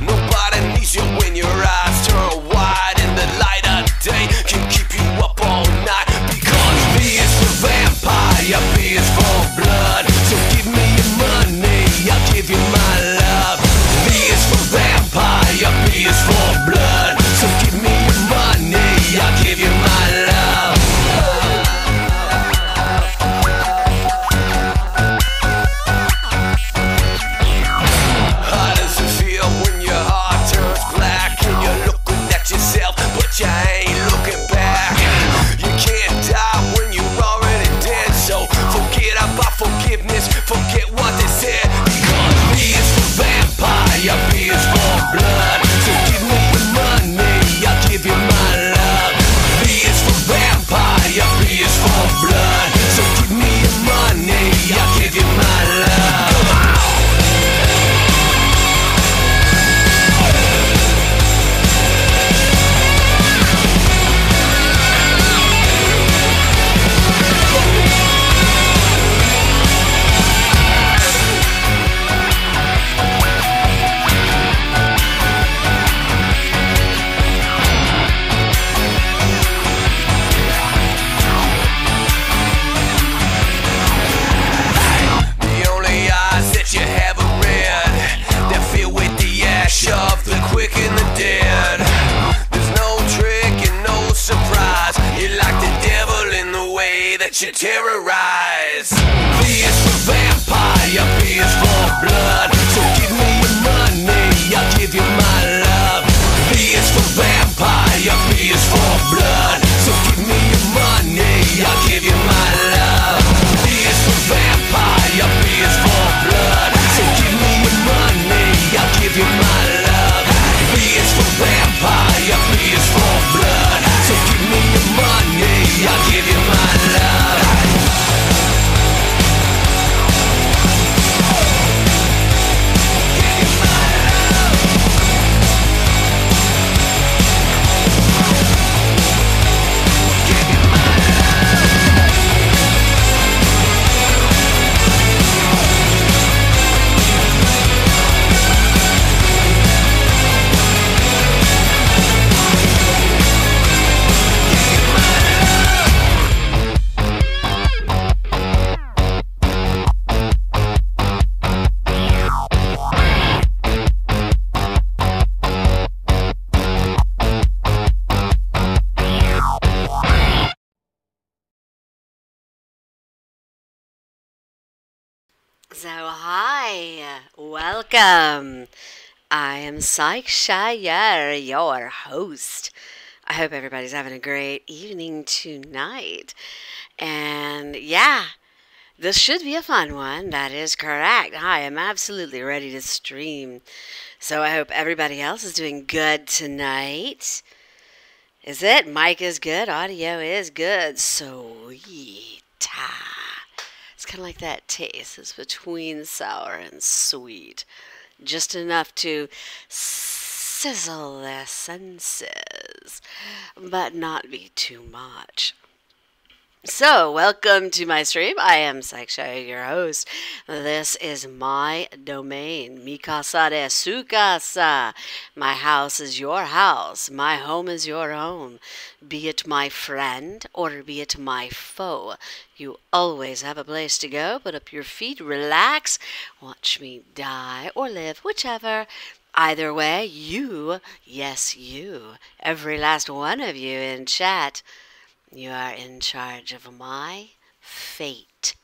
Nobody needs you when your eyes turn wide. you terrorize. V is for vampire, B is for blood. So give me your money, I'll give you my love. V is for vampire, B is for blood. So give me your money, I'll give you my love. V is for vampire, B is for blood. So give me your money, I'll give you my love. V is for vampire, B is for blood. So give me your money, I'll give you my love. So, hi, welcome. I am Psych Shire, your host. I hope everybody's having a great evening tonight. And yeah, this should be a fun one. That is correct. I am absolutely ready to stream. So, I hope everybody else is doing good tonight. Is it? Mic is good, audio is good. Sweet. It's kind of like that taste. It's between sour and sweet. Just enough to sizzle their senses, but not be too much. So, welcome to my stream. I am Psychshire, your host. This is my domain. Mi casa de su casa. My house is your house. My home is your home. Be it my friend or be it my foe, you always have a place to go. Put up your feet, relax, watch me die or live, whichever. Either way, you, yes you, every last one of you in chat, you are in charge of my fate.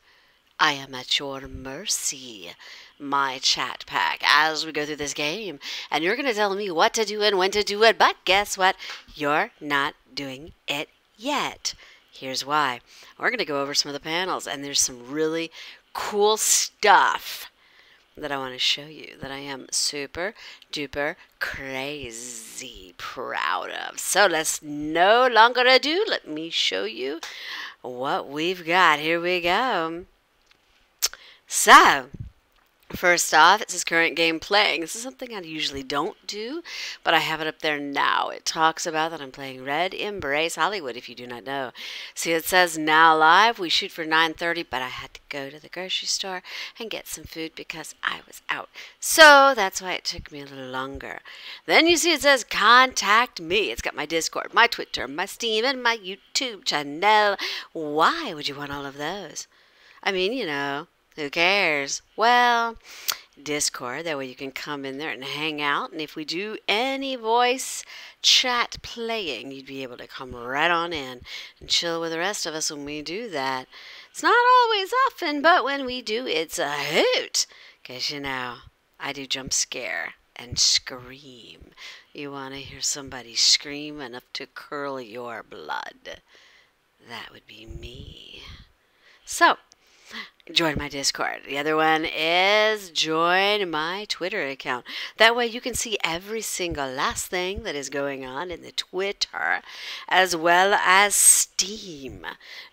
I am at your mercy, my chat pack, as we go through this game. And you're going to tell me what to do and when to do it. But guess what? You're not doing it yet. Here's why. We're going to go over some of the panels. And there's some really cool stuff that I want to show you that I am super duper crazy proud of. So let's no longer ado. Let me show you what we've got. Here we go. So, first off, it says current game playing. This is something I usually don't do, but I have it up there now. It talks about that I'm playing Red Embrace Hollywood, if you do not know. See, it says now live. We shoot for 9:30, but I had to go to the grocery store and get some food because I was out. So that's why it took me a little longer. Then you see it says contact me. It's got my Discord, my Twitter, my Steam, and my YouTube channel. Why would you want all of those? I mean, you know, who cares? Well, Discord, that way you can come in there and hang out. And if we do any voice chat playing, you'd be able to come right on in and chill with the rest of us when we do that. It's not always often, but when we do, it's a hoot. Because, you know, I do jump scare and scream. You want to hear somebody scream enough to curl your blood? That would be me. So, join my Discord. The other one is join my Twitter account. That way you can see every single last thing that is going on in the Twitter, as well as Steam.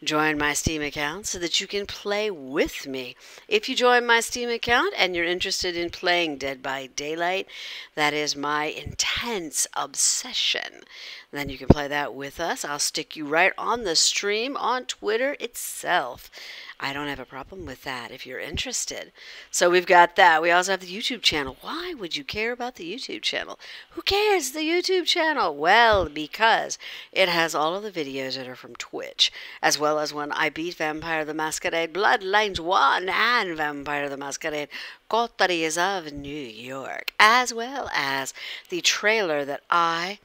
Join my Steam account so that you can play with me. If you join my Steam account and you're interested in playing Dead by Daylight, that is my intense obsession. Then you can play that with us. I'll stick you right on the stream on Twitter itself. I don't have a problem with that if you're interested. So we've got that. We also have the YouTube channel. Why would you care about the YouTube channel? Who cares, the YouTube channel? Well, because it has all of the videos that are from Twitch, as well as when I beat Vampire the Masquerade Bloodlines 1 and Vampire the Masquerade Coteries of New York, as well as the trailer that I,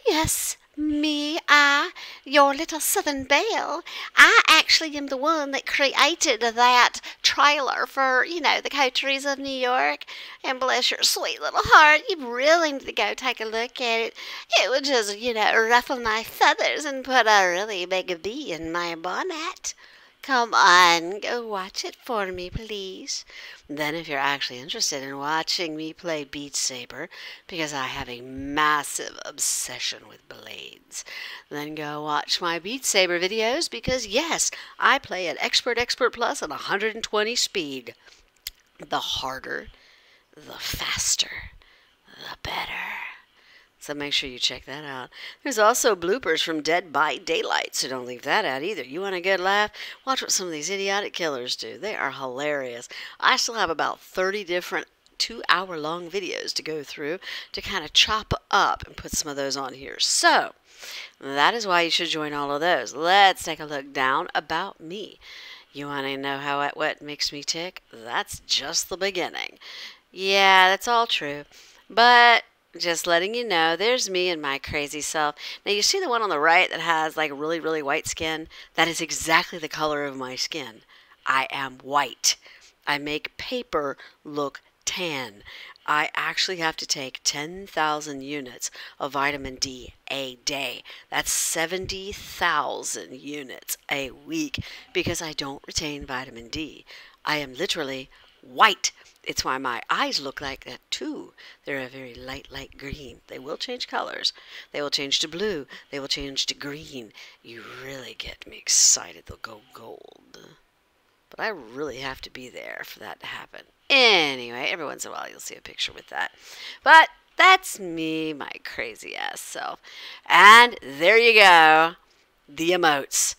yes, Your little Southern Belle. I actually am the one that created that trailer for, the coteries of New York. And bless your sweet little heart, you really need to go take a look at it. It would just, ruffle my feathers and put a really big bee in my bonnet. Come on, go watch it for me, please. Then, if you're actually interested in watching me play Beat Saber, because I have a massive obsession with blades, then go watch my Beat Saber videos, because yes, I play at Expert Plus at 120 speed. The harder, the faster, the better. So make sure you check that out. There's also bloopers from Dead by Daylight, so don't leave that out either. You want a good laugh? Watch what some of these idiotic killers do. They are hilarious. I still have about 30 different 2-hour-long videos to go through to kind of chop up and put some of those on here. So that is why you should join all of those. Let's take a look down about me. You want to know how what makes me tick? That's just the beginning. Yeah, that's all true. But just letting you know, there's me and my crazy self. Now, you see the one on the right that has like really, really white skin? That is exactly the color of my skin. I am white. I make paper look tan. I actually have to take 10,000 units of vitamin D a day. That's 70,000 units a week because I don't retain vitamin D. I am literally white. It's why my eyes look like that too. They're a very light green. They will change colors. They will change to blue. They will change to green. You really get me excited. They'll go gold. But I really have to be there for that to happen. Anyway, every once in a while you'll see a picture with that. But that's me, my crazy ass self. And there you go. The emotes.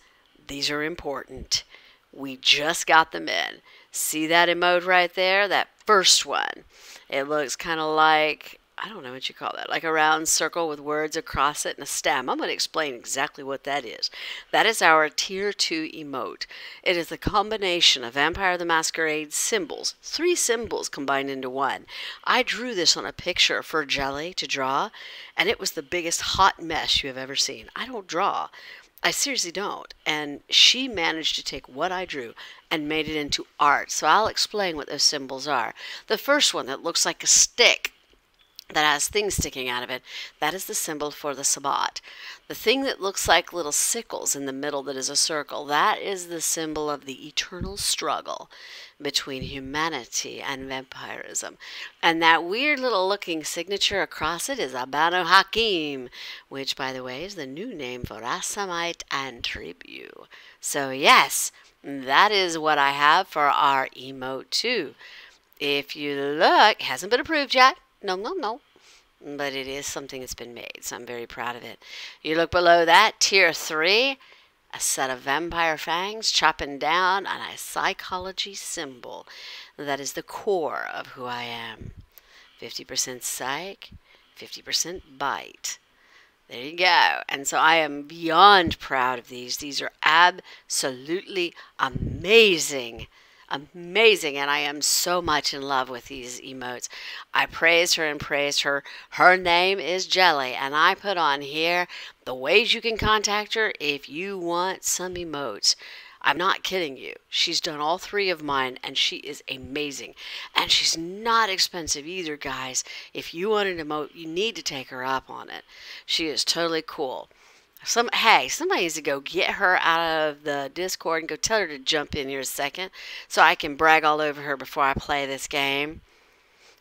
These are important. We just got them in. See that emote right there? That first one. It looks kind of like, I don't know what you call that, like a round circle with words across it and a stem. I'm going to explain exactly what that is. That is our Tier 2 emote. It is the combination of Vampire the Masquerade symbols, 3 symbols combined into one. I drew this on a picture for Jelly to draw, and it was the biggest hot mess you have ever seen. I don't draw. I seriously don't. And she managed to take what I drew and made it into art. So I'll explain what those symbols are. The first one that looks like a stick that has things sticking out of it, that is the symbol for the Sabbat. The thing that looks like little sickles in the middle that is a circle, that is the symbol of the eternal struggle between humanity and vampirism. And that weird little looking signature across it is Abano Hakim, which, by the way, is the new name for Asamite and Tribu. So yes, that is what I have for our emote too. If you look, it hasn't been approved yet. No. But it is something that's been made, so I'm very proud of it. You look below that, Tier 3, a set of vampire fangs chopping down on a psychology symbol. That is the core of who I am. 50% psych, 50% bite. There you go. And so I am beyond proud of these. These are absolutely amazing. Amazing, and I am so much in love with these emotes. I praise her and praise her. Her name is Jelly, and I put on here the ways you can contact her if you want some emotes. I'm not kidding you. She's done all 3 of mine, and she is amazing. And she's not expensive either, guys. If you want an emote, you need to take her up on it. She is totally cool. Hey, somebody needs to go get her out of the Discord and go tell her to jump in here a second so I can brag all over her before I play this game.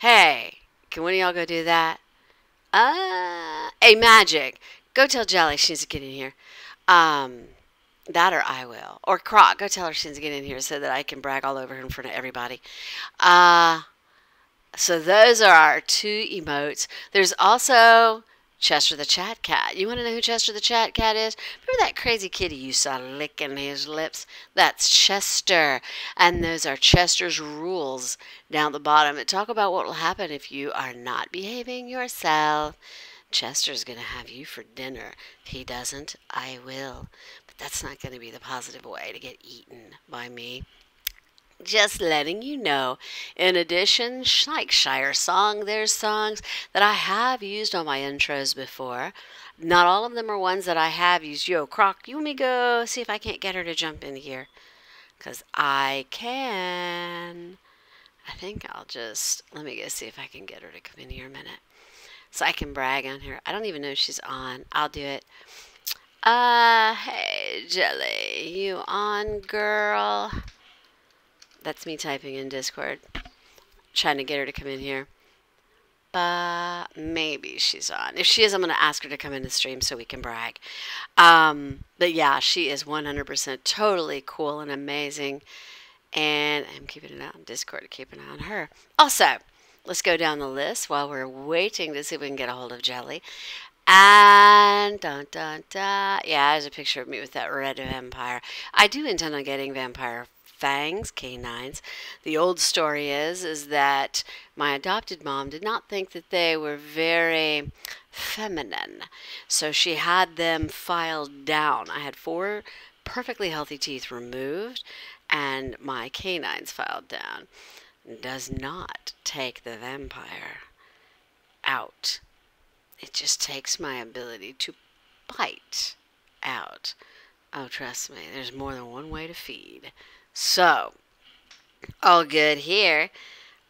Hey, can one of y'all go do that? Hey, Magic, go tell Jelly she needs to get in here. That or I will. Or Croc, go tell her she needs to get in here so that I can brag all over her in front of everybody. So those are our 2 emotes. There's also Chester the Chat Cat. You want to know who Chester the Chat Cat is? Remember that crazy kitty you saw licking his lips? That's Chester. And those are Chester's rules down the bottom that talk about what will happen if you are not behaving yourself. Chester's going to have you for dinner. If he doesn't, I will. But that's not going to be the positive way to get eaten by me. Just letting you know. In addition, like Shire Song, there's songs that I have used on my intros before. Not all of them are ones that I have used. Yo, Croc, you want me go see if I can't get her to jump in here? Because I can. I think I'll just, let me go see if I can get her to come in here a minute. So I can brag on her. I don't even know if she's on. I'll do it. Hey, Jelly, you on, girl? That's me typing in Discord, trying to get her to come in here. Maybe she's on. If she is, I'm going to ask her to come in the stream so we can brag. But yeah, she is 100% totally cool and amazing. And I'm keeping an eye on Discord to keep an eye on her. Also, let's go down the list while we're waiting to see if we can get a hold of Jelly. And dun dun dun. Yeah, there's a picture of me with that red vampire. I do intend on getting vampire fangs, canines. The old story is that my adopted mom did not think that they were very feminine, so she had them filed down. I had 4 perfectly healthy teeth removed, and my canines filed down. Does not take the vampire out. It just takes my ability to bite out. Oh, trust me, there's more than one way to feed. So, all good here.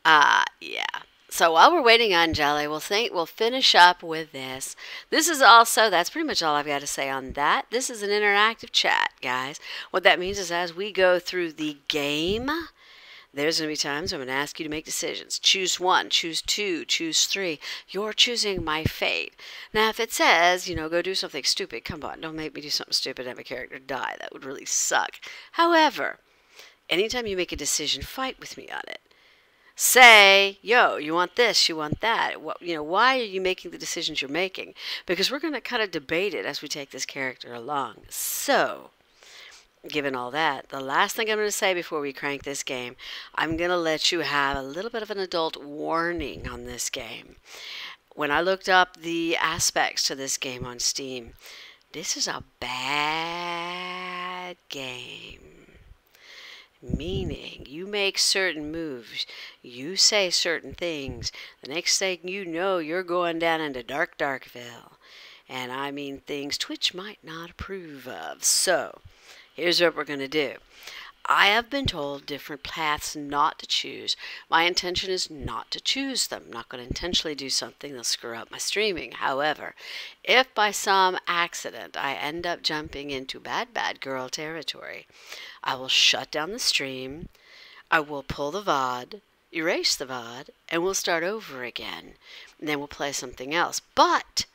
Yeah. So while we're waiting on Jelly, we'll finish up with this. This is also, that's pretty much all I've got to say on that. This is an interactive chat, guys. What that means is as we go through the game, there's going to be times I'm going to ask you to make decisions. Choose 1, choose 2, choose 3. You're choosing my fate. Now, if it says, go do something stupid, come on, don't make me do something stupid and have a character die. That would really suck. However, anytime you make a decision, fight with me on it. Say, yo, you want this, you want that. Why are you making the decisions you're making? Because we're going to kind of debate it as we take this character along. So, given all that, the last thing I'm going to say before we crank this game, I'm going to let you have a little bit of an adult warning on this game. When I looked up the aspects to this game on Steam, this is a bad game. Meaning, you make certain moves, you say certain things, the next thing you know, you're going down into Darkville. And I mean things Twitch might not approve of. So, here's what we're going to do. I have been told different paths not to choose. My intention is not to choose them. I'm not going to intentionally do something that'll screw up my streaming. However, if by some accident I end up jumping into bad girl territory, I will shut down the stream, I will pull the VOD, erase the VOD, and we'll start over again. And then we'll play something else. But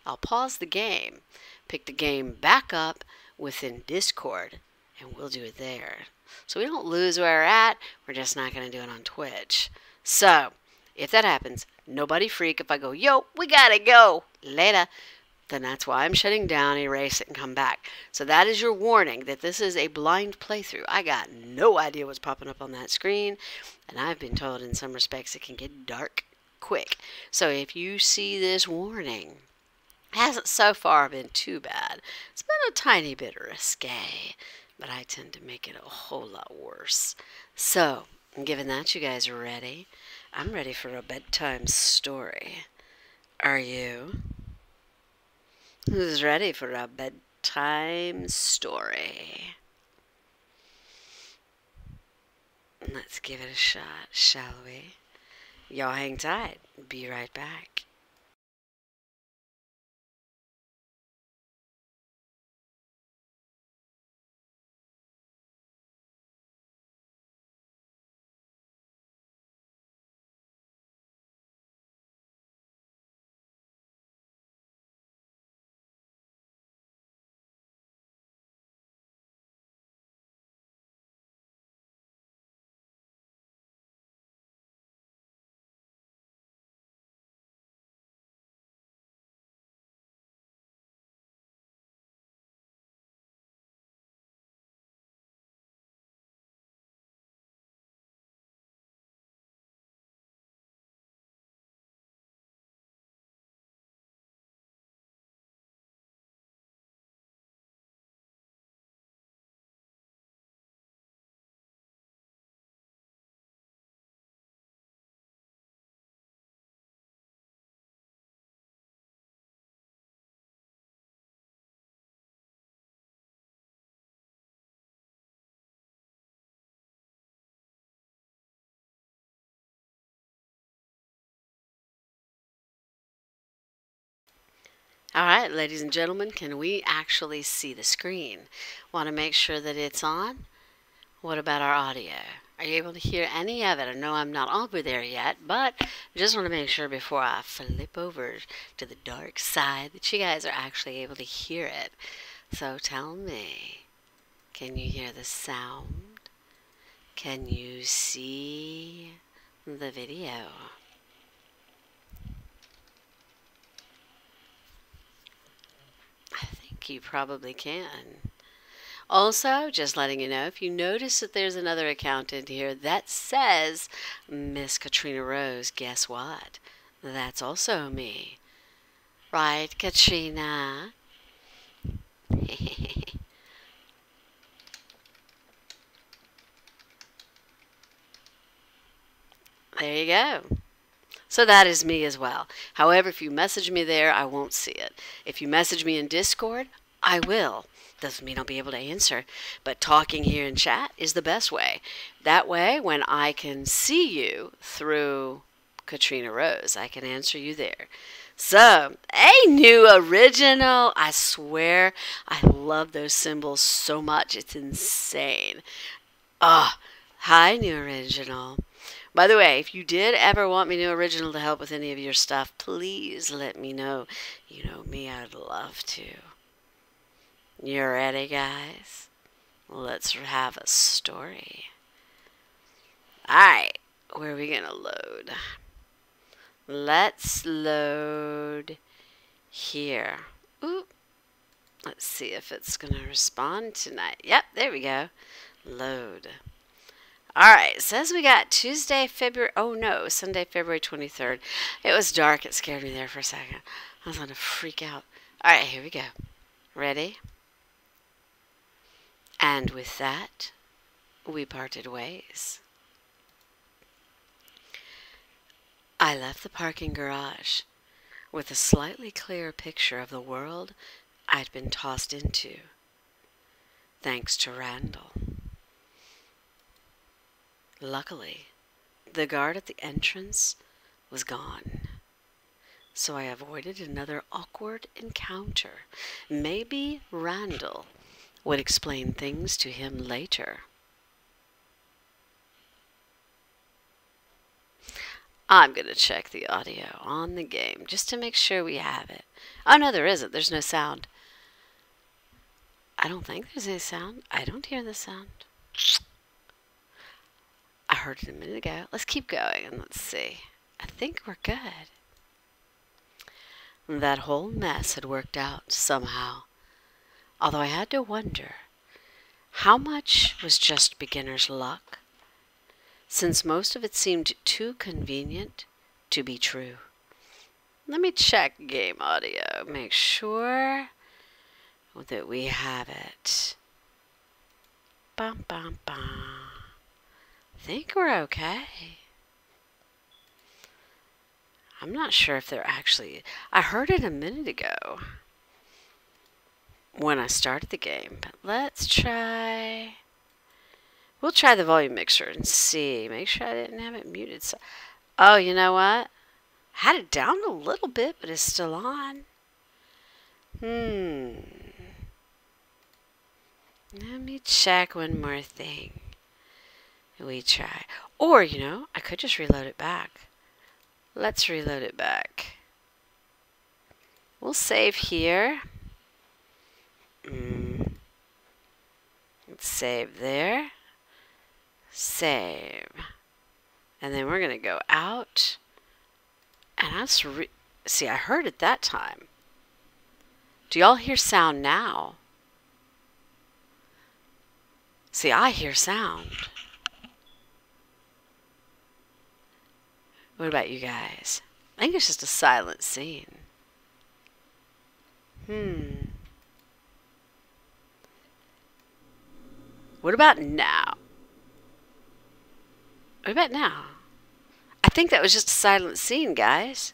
I'll pause the game, pick the game back up within Discord, and we'll do it there. So we don't lose where we're at, we're just not going to do it on Twitch. So, if that happens, nobody freak if I go, yo, we gotta go, later. Then that's why I'm shutting down, erase it, and come back. So that is your warning that this is a blind playthrough. I got no idea what's popping up on that screen, and I've been told in some respects it can get dark quick. So if you see this warning, it hasn't so far been too bad. It's been a tiny bit risque, but I tend to make it a whole lot worse. So, given that you guys are ready, I'm ready for a bedtime story. Are you? Who's ready for a bedtime story? Let's give it a shot, shall we? Y'all hang tight. Be right back. All right, ladies and gentlemen, can we actually see the screen? Want to make sure that it's on? What about our audio? Are you able to hear any of it? I know I'm not over there yet, but I just want to make sure before I flip over to the dark side that you guys are actually able to hear it. So tell me, can you hear the sound? Can you see the video? I think you probably can. Also, just letting you know, if you notice that there's another account in here that says Miss Katrina Rose, guess what? That's also me. Right, Katrina? There you go. So that is me as well. However, if you message me there, I won't see it. If you message me in Discord, I will. Doesn't mean I'll be able to answer, but talking here in chat is the best way. That way, when I can see you through Katrina Rose, I can answer you there. So, a new original. I swear, I love those symbols so much. It's insane. Ah, hi, new original. By the way, if you did ever want me, new original, to help with any of your stuff, please let me know. You know me, I'd love to. You ready, guys? Let's have a story. Alright, where are we going to load? Let's load here. Ooh. Let's see if it's going to respond tonight. Yep, there we go. Load. Alright, it says we got Sunday, February 23rd. It was dark. It scared me there for a second. I was going to freak out. Alright, here we go. Ready? And with that, we parted ways. I left the parking garage with a slightly clearer picture of the world I'd been tossed into, thanks to Randall. Luckily, the guard at the entrance was gone, so I avoided another awkward encounter. Maybe Randall would explain things to him later. I'm going to check the audio on the game just to make sure we have it. Oh, no, there isn't. There's no sound. I don't think there's any sound. I don't hear the sound. I heard it a minute ago. Let's keep going and let's see. I think we're good. That whole mess had worked out somehow. Although I had to wonder, how much was just beginner's luck, since most of it seemed too convenient to be true. Let me check game audio, make sure that we have it. Bum, bum, bum. I think we're okay. I'm not sure if they're actually... I heard it a minute ago when I started the game, but let's try... We'll try the volume mixer and see. Make sure I didn't have it muted. So, oh, you know what? Had it down a little bit, but it's still on. Let me check one more thing. We try. Or, you know, I could just reload it back. Let's reload it back. We'll save here. Let's save there. Save. And then we're going to go out. And see, I heard it that time. Do y'all hear sound now? See, I hear sound. What about you guys? I think it's just a silent scene. What about now? What about now? I think that was just a silent scene, guys.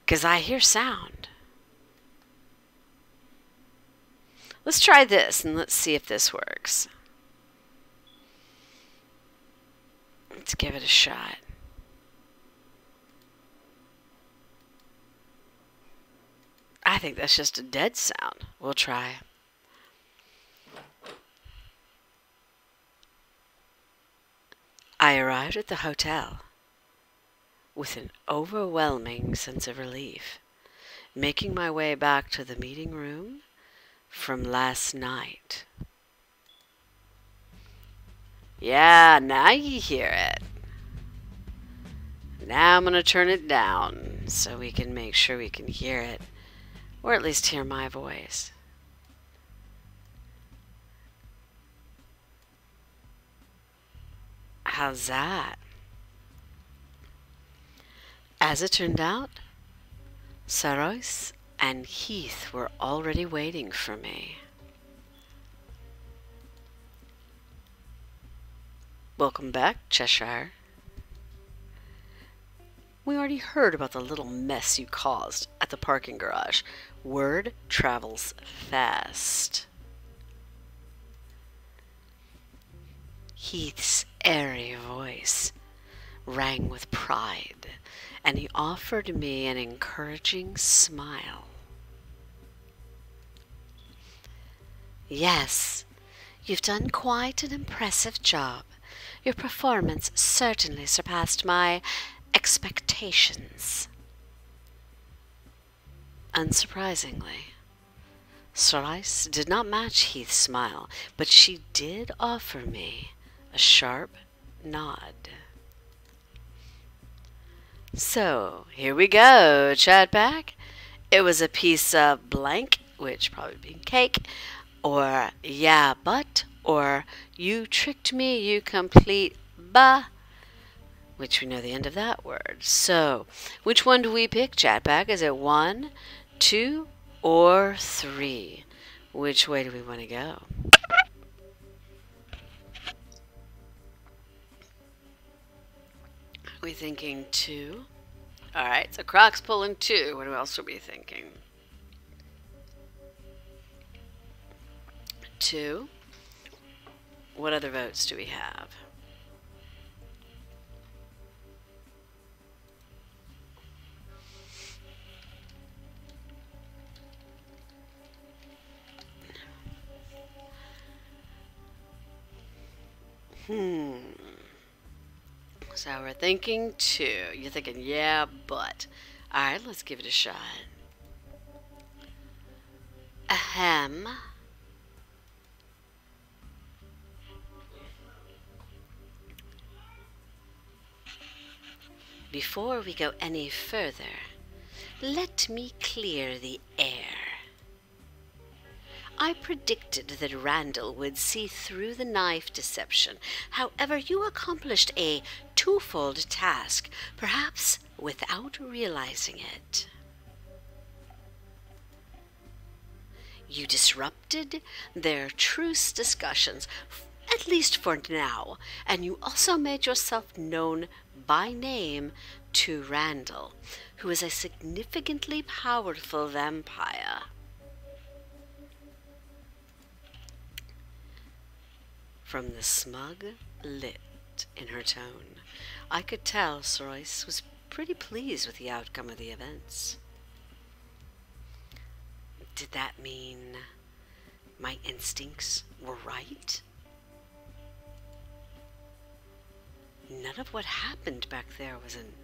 Because I hear sound. Let's try this and let's see if this works. Let's give it a shot. I think that's just a dead sound. We'll try. I arrived at the hotel with an overwhelming sense of relief, making my way back to the meeting room from last night. Yeah, now you hear it. Now I'm going to turn it down so we can make sure we can hear it, or at least hear my voice. How's that? As it turned out, Sarois and Heath were already waiting for me. Welcome back, Cheshire. We already heard about the little mess you caused at the parking garage. Word travels fast. Heath's airy voice rang with pride, and he offered me an encouraging smile. Yes, you've done quite an impressive job. Your performance certainly surpassed my expectations. Unsurprisingly, Sarais did not match Heath's smile, but she did offer me a sharp nod. So, here we go, Chatback. It was a piece of blank, which probably being cake, or yeah, but, or you tricked me, you complete ba, which we know the end of that word. So, which one do we pick, Chatback? Is it 1, 2, or 3? Which way do we want to go? Are we thinking 2? Alright, so Croc's pulling 2. What else are we thinking? 2. What other votes do we have? So we're thinking 2. You're thinking, yeah, but. Alright, let's give it a shot. Ahem. Before we go any further, let me clear the air. I predicted that Randall would see through the knife deception. However, you accomplished a twofold task, perhaps without realizing it. You disrupted their truce discussions, at least for now, and you also made yourself known by name to Randall, who is a significantly powerful vampire. From the smug lit in her tone, I could tell Sarais was pretty pleased with the outcome of the events. Did that mean my instincts were right? None of what happened back there was an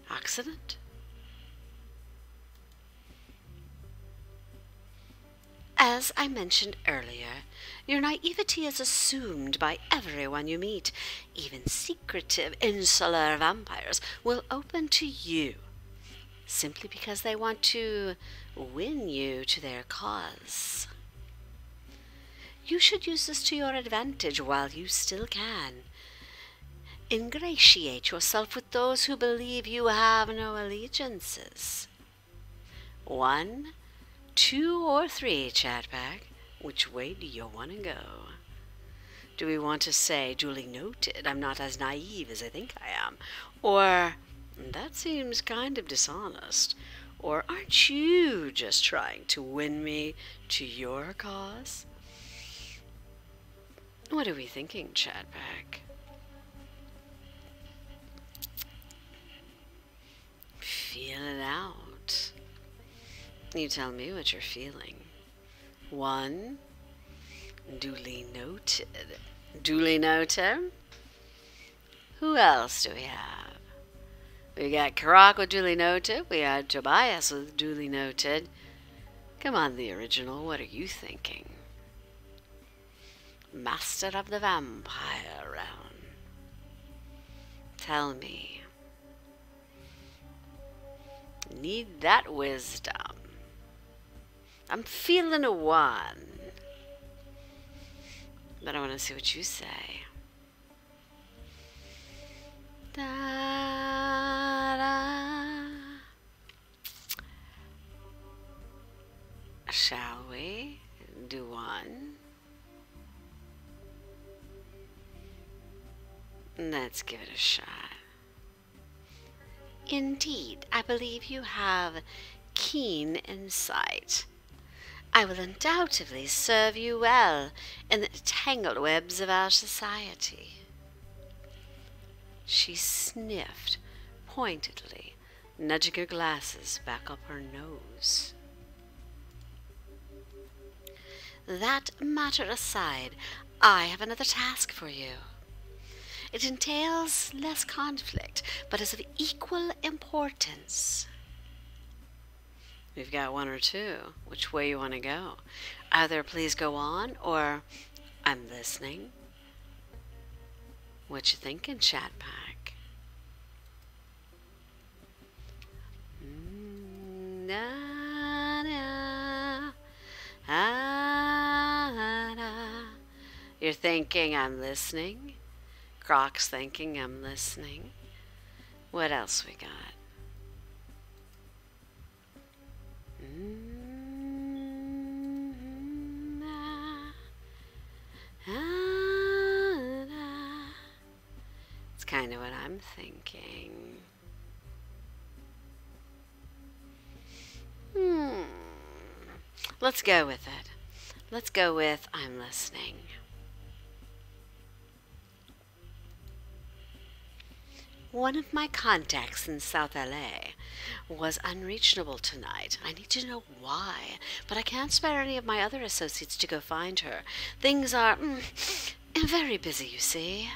accident? As I mentioned earlier, your naivety is assumed by everyone you meet. Even secretive, insular vampires will open to you, simply because they want to win you to their cause. You should use this to your advantage while you still can. Ingratiate yourself with those who believe you have no allegiances. 1, 2, or 3, Chatback. Which way do you want to go? Do we want to say, duly noted, I'm not as naive as I think I am? Or, that seems kind of dishonest? Or, aren't you just trying to win me to your cause? What are we thinking, Chatback? Feel it out. You tell me what you're feeling. 1. Duly noted. Duly noted. Who else do we have? We got Karak with duly noted. We had Tobias with duly noted. Come on, the original. What are you thinking? Master of the Vampire Realm. Tell me. Need that wisdom. I'm feeling a 1. But I want to see what you say. Da-da. Shall we do 1? Let's give it a shot. Indeed, I believe you have keen insight. I will undoubtedly serve you well in the tangled webs of our society. She sniffed pointedly, nudging her glasses back up her nose. That matter aside, I have another task for you. It entails less conflict, but is of equal importance. We've got 1 or 2. Which way you want to go? Either please go on, or I'm listening. What you thinking, chat pack? You're thinking I'm listening. Croc's thinking I'm listening. What else we got? It's kind of what I'm thinking. Let's go with it. Let's go with I'm listening. One of my contacts in South LA was unreachable tonight. I need to know why, but I can't spare any of my other associates to go find her. Things are very busy, you see.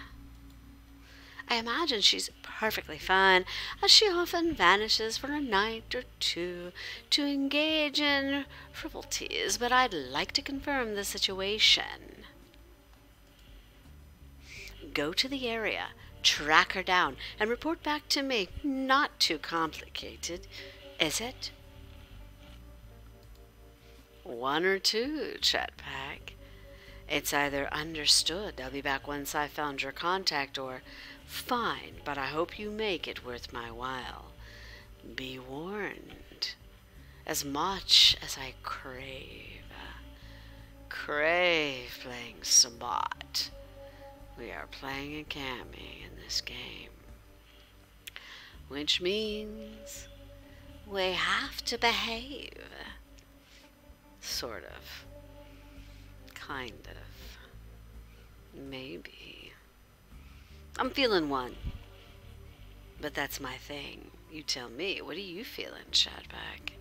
I imagine she's perfectly fine, as she often vanishes for a night or 2 to engage in frivolities, but I'd like to confirm the situation. Go to the area, track her down, and report back to me. Not too complicated, is it? 1 or 2, chat pack. It's either understood, I'll be back once I've found your contact, or fine, but I hope you make it worth my while. Be warned. As much as I crave playing Sabat, we are playing a Cammy in this game. Which means we have to behave. Sort of. Kind of. Maybe. I'm feeling 1. But that's my thing. You tell me. What are you feeling, Shadback?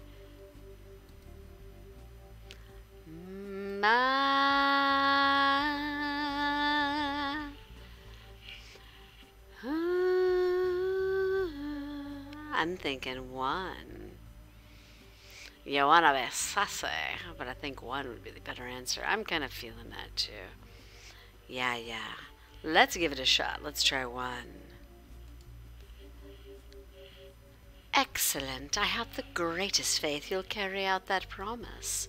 I'm thinking 1. You wanna be sassy, but I think 1 would be the better answer. I'm kind of feeling that too. Yeah. Let's give it a shot. Let's try 1. Excellent. I have the greatest faith you'll carry out that promise.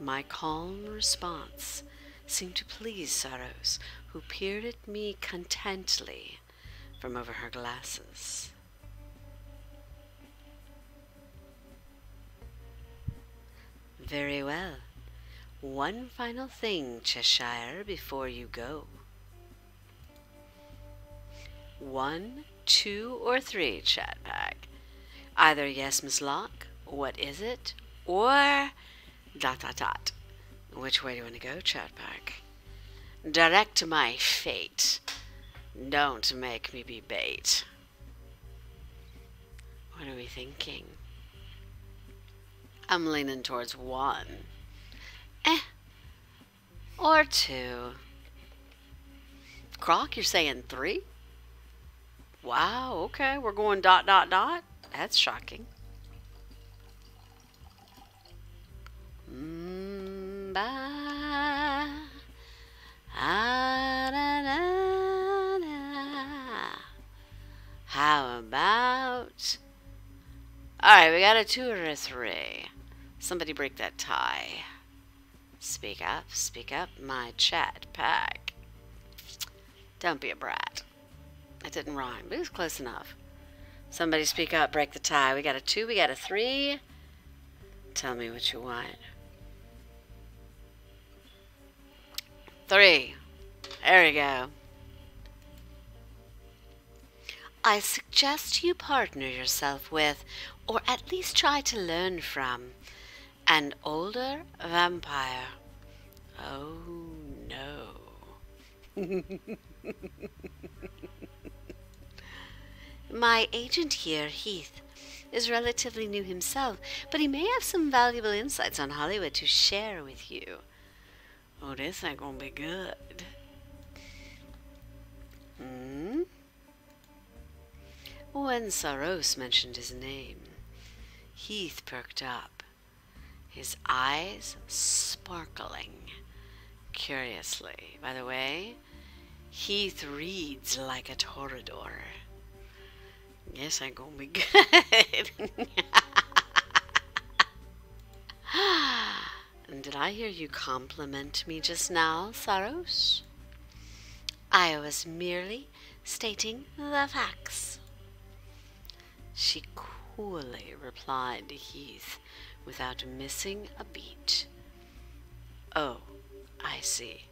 My calm response seemed to please Saros, who peered at me contently from over her glasses. Very well. 1 final thing, Cheshire, before you go. 1, 2, or 3, chat pack. Either yes, Miss Locke, what is it? Or ... ... Which way do you want to go, chat pack? Direct my fate. Don't make me be bait. What are we thinking? I'm leaning towards 1. Or 2. Croc, you're saying 3? Wow, okay, we're going ... That's shocking. How about... Alright, we got a 2 or a 3. Somebody break that tie. Speak up, my chat pack. Don't be a brat. That didn't rhyme, but it was close enough. Somebody speak up, break the tie. We got a 2, we got a 3. Tell me what you want. 3. There we go. I suggest you partner yourself with, or at least try to learn from, an older vampire. Oh no. My agent here, Heath, is relatively new himself, but he may have some valuable insights on Hollywood to share with you. Oh, this ain't gonna be good. When Saros mentioned his name, Heath perked up, his eyes sparkling curiously. By the way, Heath reads like a toreador. Yes, ain't gonna be good. Did I hear you compliment me just now, Saros? I was merely stating the facts. She coolly replied to Heath without missing a beat. Oh, I see.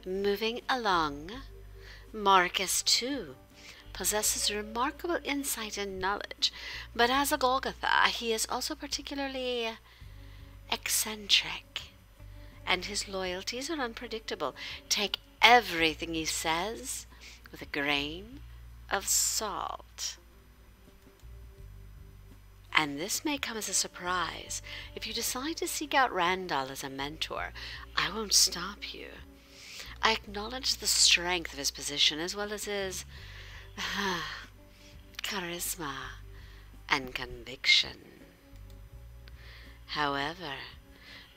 Moving along, Marcus, too, possesses remarkable insight and knowledge, but as a Golgotha, he is also particularly eccentric, and his loyalties are unpredictable. Take everything he says with a grain of salt. And this may come as a surprise. If you decide to seek out Randall as a mentor, I won't stop you. I acknowledge the strength of his position as well as his charisma and conviction. However,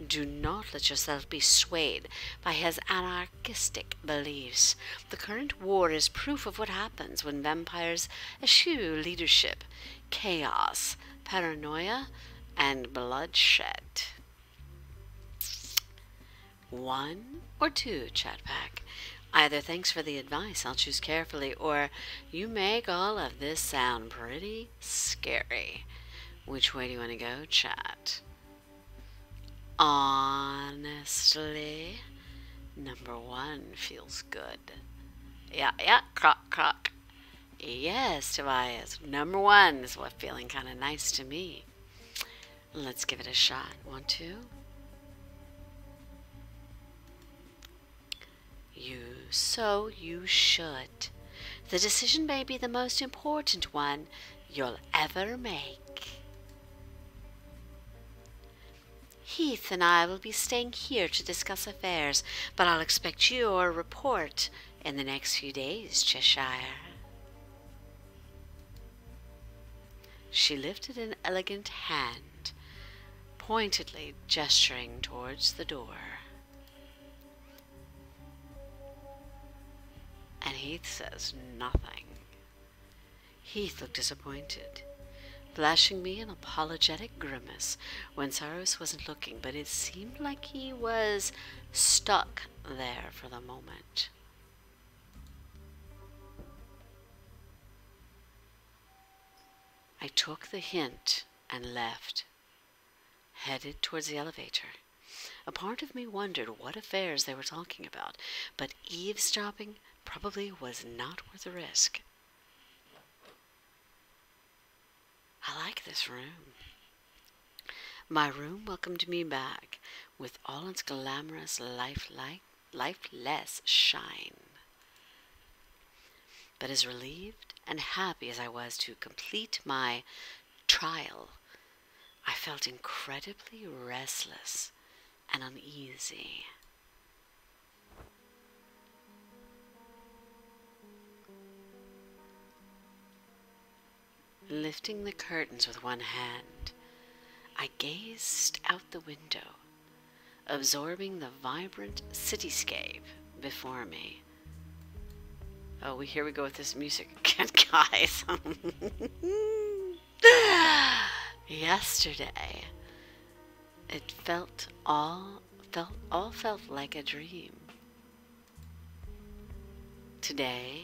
do not let yourself be swayed by his anarchistic beliefs. The current war is proof of what happens when vampires eschew leadership, chaos, paranoia, and bloodshed. 1 or 2, chat pack. Either thanks for the advice, I'll choose carefully, or you make all of this sound pretty scary. Which way do you want to go, chat? Honestly, number 1 feels good. Yeah, croc, croc. Yes, Tobias, number 1 is what feeling kind of nice to me. Let's give it a shot. 1, 2. You should. The decision may be the most important one you'll ever make. Heath and I will be staying here to discuss affairs, but I'll expect your report in the next few days, Cheshire. She lifted an elegant hand, pointedly gesturing towards the door. And Heath says nothing. Heath looked disappointed, flashing me an apologetic grimace when Saros wasn't looking, but it seemed like he was stuck there for the moment. I took the hint and left, headed towards the elevator. A part of me wondered what affairs they were talking about, but eavesdropping probably was not worth the risk. I like this room. My room welcomed me back with all its glamorous, lifeless shine. But as relieved and happy as I was to complete my trial, I felt incredibly restless and uneasy. Lifting the curtains with one hand, I gazed out the window, absorbing the vibrant cityscape before me. Oh, here we go with this music again, guys. Yesterday, it all felt like a dream. Today,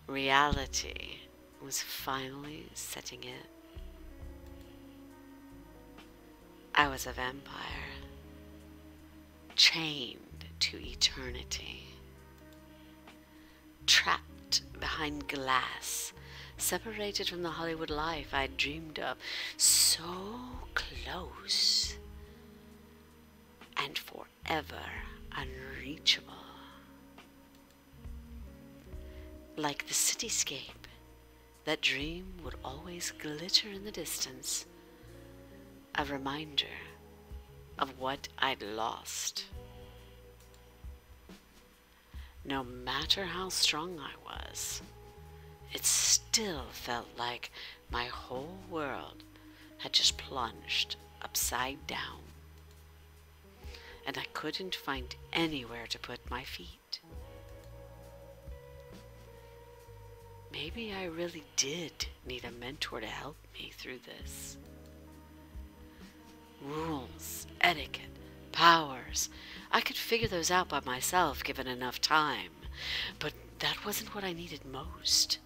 reality was finally setting in. I was a vampire, chained to eternity, trapped behind glass, separated from the Hollywood life I'd dreamed of, so close and forever unreachable. Like the cityscape, that dream would always glitter in the distance, a reminder of what I'd lost. No matter how strong I was, it still felt like my whole world had just plunged upside down, and I couldn't find anywhere to put my feet. Maybe I really did need a mentor to help me through this. Rules, etiquette, powers, I could figure those out by myself given enough time, but that wasn't what I needed most.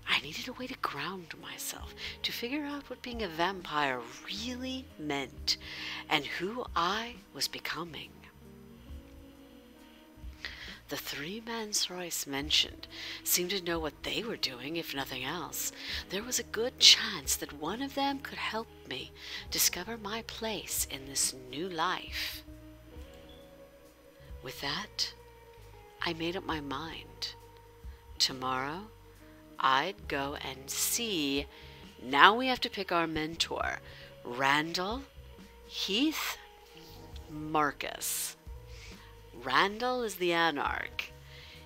I needed a way to ground myself, to figure out what being a vampire really meant and who I was becoming. The three men Thrice mentioned seemed to know what they were doing, if nothing else. There was a good chance that one of them could help me discover my place in this new life. With that, I made up my mind. Tomorrow, I'd go and see. Now we have to pick our mentor. Randall, Heath, Marcus. Randall is the anarch.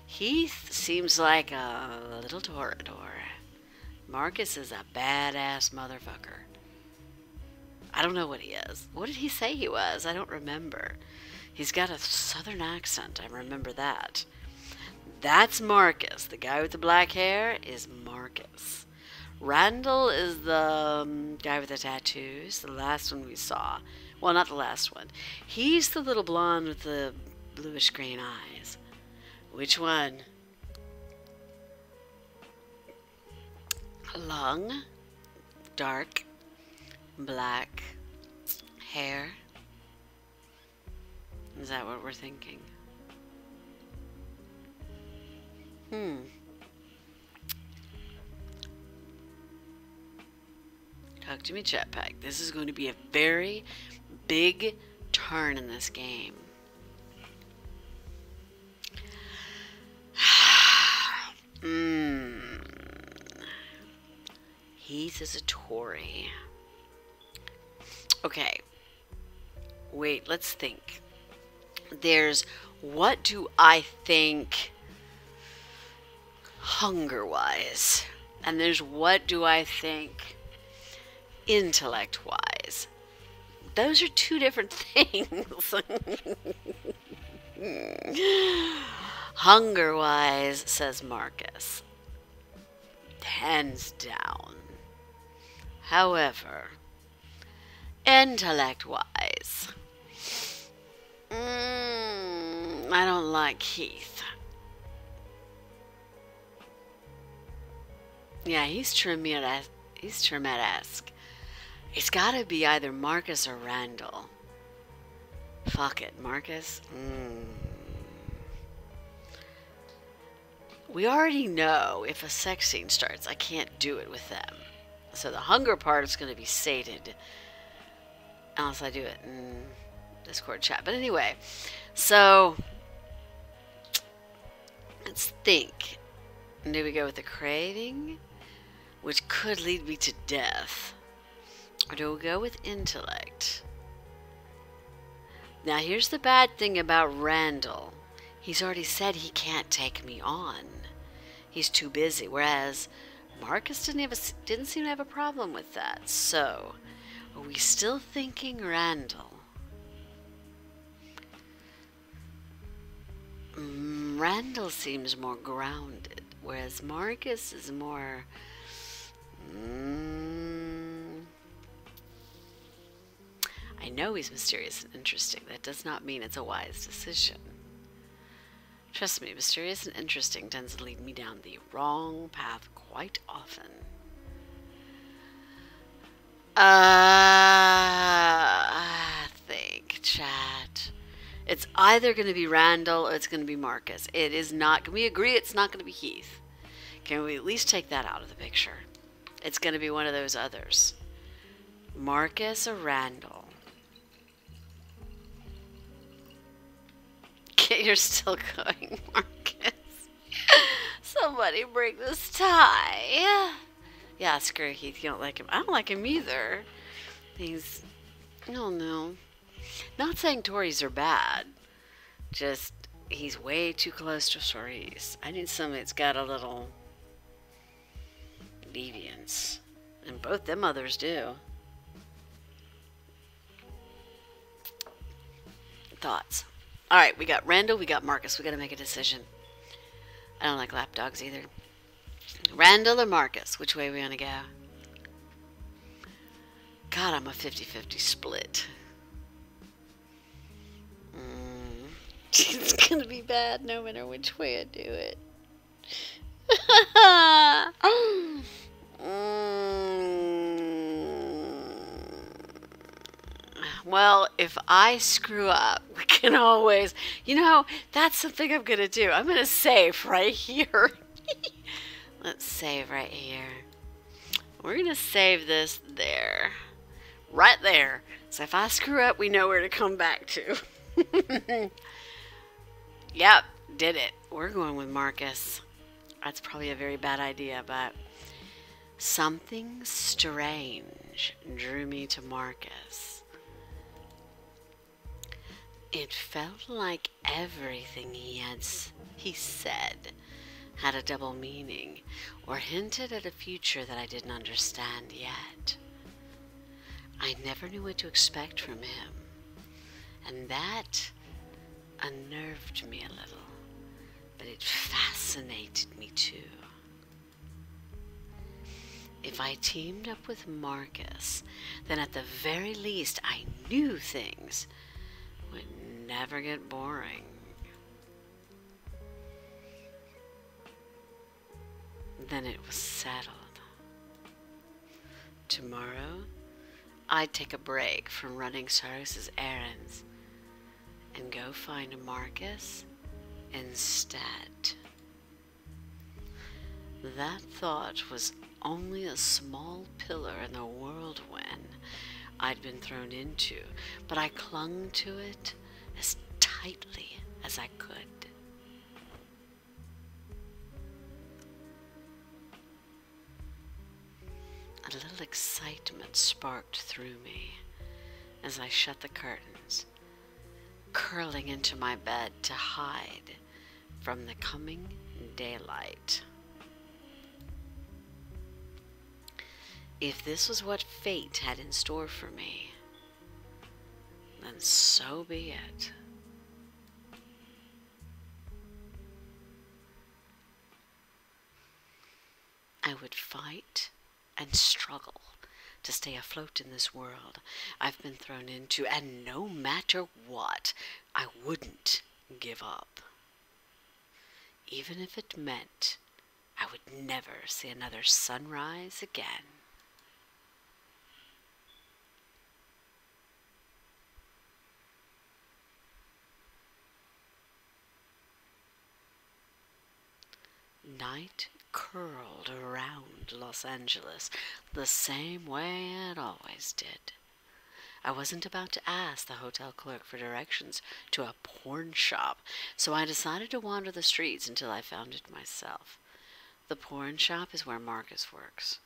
Heath seems like a little toreador. Marcus is a badass motherfucker. I don't know what he is. What did he say he was? I don't remember. He's got a southern accent. I remember that. That's Marcus. The guy with the black hair is Marcus. Randall is the guy with the tattoos. The last one we saw. Well, not the last one. He's the little blonde with the bluish green eyes. Which one? Long, dark, black hair. Is that what we're thinking? Talk to me, Jetpack. This is going to be a very big turn in this game. Heath is a Tory. Okay. Wait, let's think. There's what do I think hunger-wise. And there's what do I think intellect-wise. Those are two different things. Hunger-wise, says Marcus. Hands down. However, intellect-wise, I don't like Heath. Yeah, he's Tremere-esque. It's gotta be either Marcus or Randall. Fuck it, Marcus. We already know if a sex scene starts, I can't do it with them. So the hunger part is going to be sated. Unless I do it in Discord chat. But anyway, so let's think. Do we go with the craving? which could lead me to death. Or do we go with intellect? Now, here's the bad thing about Randall. He's already said he can't take me on. He's too busy, whereas Marcus didn't seem to have a problem with that. So, are we still thinking Randall? Randall seems more grounded, whereas Marcus is more... I know he's mysterious and interesting. That does not mean it's a wise decision. Trust me, mysterious and interesting tends to lead me down the wrong path quite often. I think, chat. It's either going to be Randall or it's going to be Marcus. It is not. Can we agree it's not going to be Heath? Can we at least take that out of the picture? It's going to be one of those others. Marcus or Randall? You're still going, Marcus. Somebody break this tie. Yeah, screw Heath. You don't like him. I don't like him either. He's... I don't know. Not saying Tories are bad. Just, he's way too close to Cerise. I need somebody that's got a little deviance. And both them others do. Thoughts? Alright, we got Randall, we got Marcus. We gotta make a decision. I don't like lapdogs either. Randall or Marcus? Which way are we gonna go? God, I'm a 50-50 split. It's gonna be bad no matter which way I do it. Well, if I screw up, we can always... You know, that's something I'm gonna do. I'm gonna save right here. Let's save right here. We're gonna save this there. Right there. So if I screw up, we know where to come back to. Yep, did it. We're going with Marcus. That's probably a very bad idea, but something strange drew me to Marcus. It felt like everything he said had a double meaning or hinted at a future that I didn't understand yet. I never knew what to expect from him, and that unnerved me a little, but it fascinated me too. If I teamed up with Marcus, then at the very least I knew things would never get boring. Then it was settled. Tomorrow, I'd take a break from running Cyrus's errands and go find Marcus instead. That thought was only a small pillar in the whirlwind I'd been thrown into, but I clung to it as tightly as I could. A little excitement sparked through me as I shut the curtains, curling into my bed to hide from the coming daylight. If this was what fate had in store for me, then so be it. I would fight and struggle to stay afloat in this world I've been thrown into, and no matter what, I wouldn't give up. Even if it meant I would never see another sunrise again. Night curled around Los Angeles the same way it always did. I wasn't about to ask the hotel clerk for directions to a porn shop, so I decided to wander the streets until I found it myself. The porn shop is where Marcus works.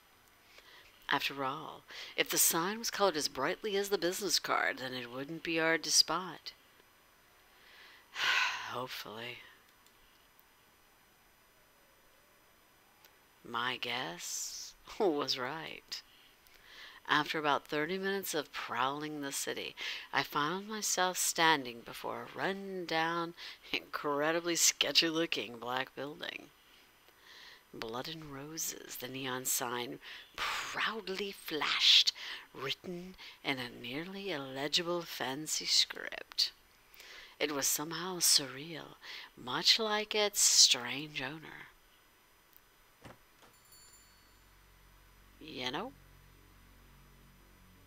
After all, if the sign was colored as brightly as the business card, then it wouldn't be hard to spot. Hopefully. My guess was right. After about 30 minutes of prowling the city, I found myself standing before a run-down, incredibly sketchy-looking black building. Blood and Roses, the neon sign, proudly flashed, written in a nearly illegible fancy script. It was somehow surreal, much like its strange owner. You know,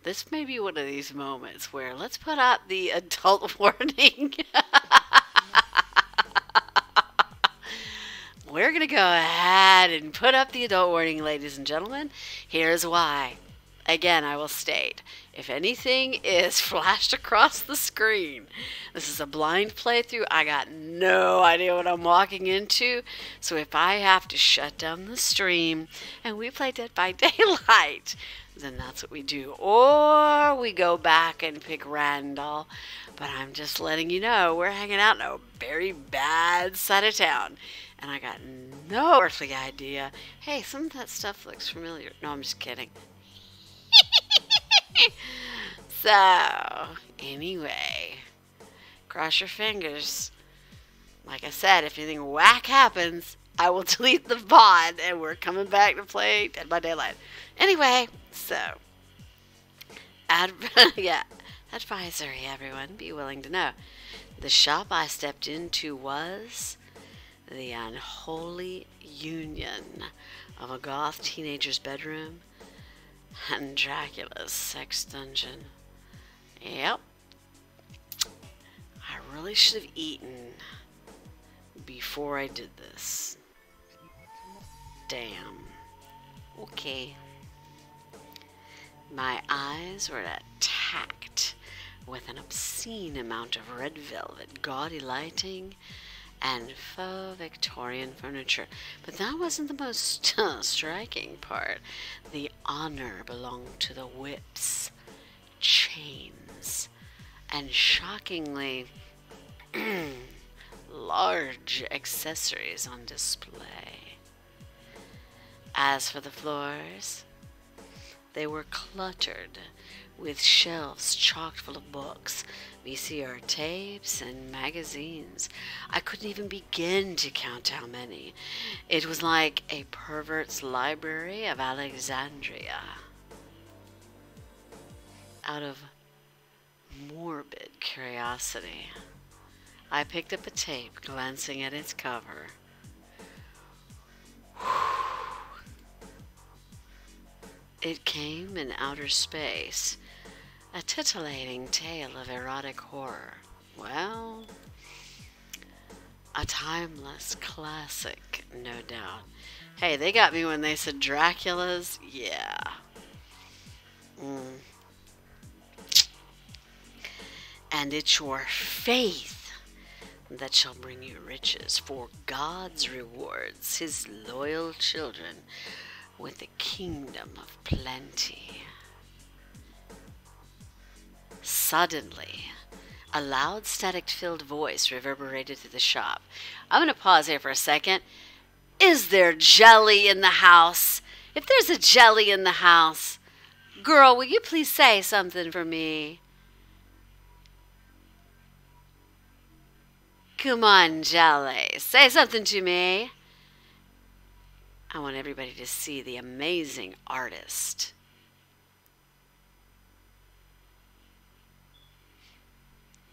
this may be one of these moments where let's put out the adult warning. We're going to go ahead and put up the adult warning, ladies and gentlemen. Here's why. Again, I will state, if anything is flashed across the screen, this is a blind playthrough. I got no idea what I'm walking into. So if I have to shut down the stream and we play Dead by Daylight, then that's what we do. Or we go back and pick Randall. But I'm just letting you know, we're hanging out in a very bad side of town. And I got no earthly idea. Hey, some of that stuff looks familiar. No, I'm just kidding. So, anyway, cross your fingers. Like I said, if anything whack happens, I will delete the VOD and we're coming back to play Dead by Daylight. Anyway, so, advisory, everyone, be willing to know. The shop I stepped into was the unholy union of a goth teenager's bedroom and Dracula's sex dungeon. Yep. I really should have eaten before I did this. Damn. Okay. My eyes were attacked with an obscene amount of red velvet, gaudy lighting, and faux Victorian furniture. But that wasn't the most striking part. The honor belonged to the whips, chains, and shockingly large accessories on display. As for the floors, they were cluttered with shelves chock full of books, VCR tapes, and magazines. I couldn't even begin to count how many. It was like a pervert's library of Alexandria. Out of morbid curiosity, I picked up a tape, glancing at its cover. It came in outer space, a titillating tale of erotic horror. Well, a timeless classic, no doubt. Hey, they got me when they said Dracula's. Yeah. And it's your faith that shall bring you riches, for God's rewards his loyal children with the kingdom of plenty. Suddenly, a loud static-filled voice reverberated through the shop. I'm going to pause here for a second. Is there jelly in the house? If there's a jelly in the house, girl, will you please say something for me? Come on, jelly. Say something to me. I want everybody to see the amazing artist.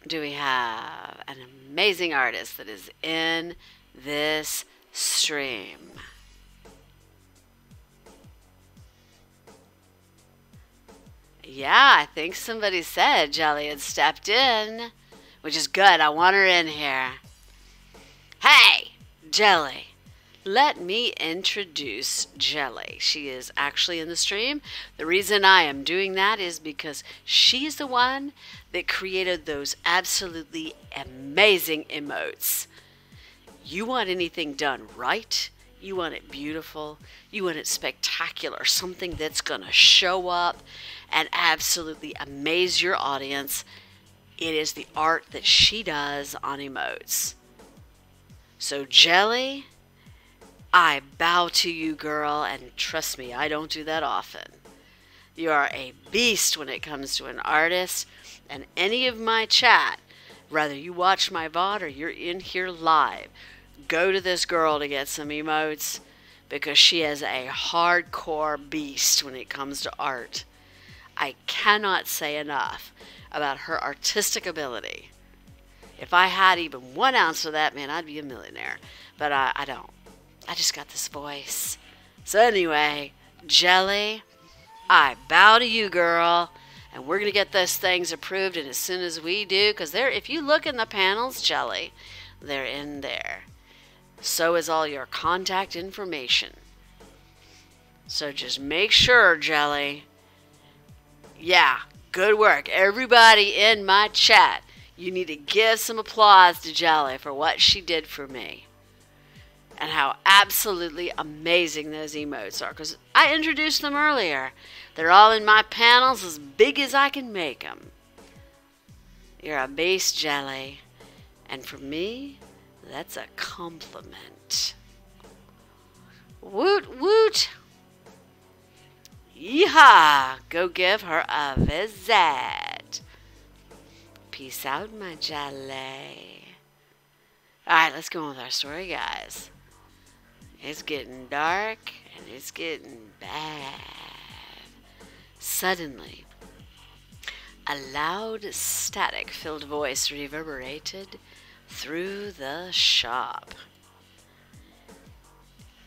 Do we have an amazing artist that is in this stream? Yeah, I think somebody said Jelly had stepped in, which is good. I want her in here. Hey, Jelly. Let me introduce Jelly. She is actually in the stream. The reason I am doing that is because she's the one that created those absolutely amazing emotes. You want anything done right, You want it beautiful. You want it spectacular. Something that's going to show up and absolutely amaze your audience. It is the art that she does on emotes. So, Jelly, I bow to you, girl, and trust me, I don't do that often. You are a beast when it comes to an artist, and any of my chat, whether you watch my VOD or you're in here live, go to this girl to get some emotes because she is a hardcore beast when it comes to art. I cannot say enough about her artistic ability. If I had even 1 ounce of that, man, I'd be a millionaire. But I don't. I just got this voice. So anyway, Jelly, I bow to you, girl. And we're going to get those things approved. And as soon as we do, because if you look in the panels, Jelly, they're in there. So is all your contact information. So just make sure, Jelly. Yeah, good work. Everybody in my chat, you need to give some applause to Jelly for what she did for me. And how absolutely amazing those emotes are. Because I introduced them earlier. They're all in my panels as big as I can make them. You're a beast, Jelly. And for me, that's a compliment. Woot woot. Yeehaw. Go give her a visit. Peace out, my Jelly. Alright, let's go on with our story, guys. It's getting dark and it's getting bad. Suddenly, a loud, static-filled voice reverberated through the shop.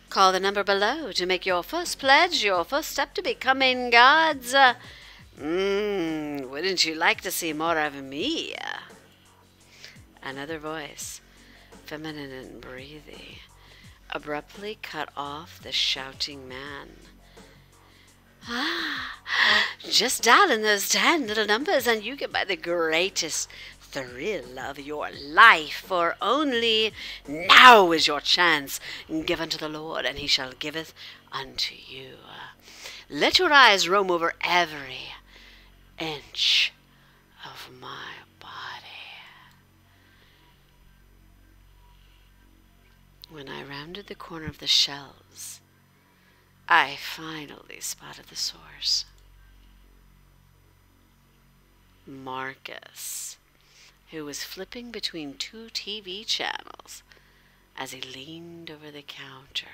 Call the number below to make your first pledge, your first step to becoming gods. Wouldn't you like to see more of me? Another voice, feminine and breathy, abruptly cut off the shouting man. Just dial in those 10 little numbers and you get by the greatest thrill of your life, for only now is your chance. Give unto the Lord, and he shall giveth unto you. Let your eyes roam over every inch of my body. When I rounded the corner of the shelves, I finally spotted the source. Marcus, who was flipping between 2 TV channels as he leaned over the counter.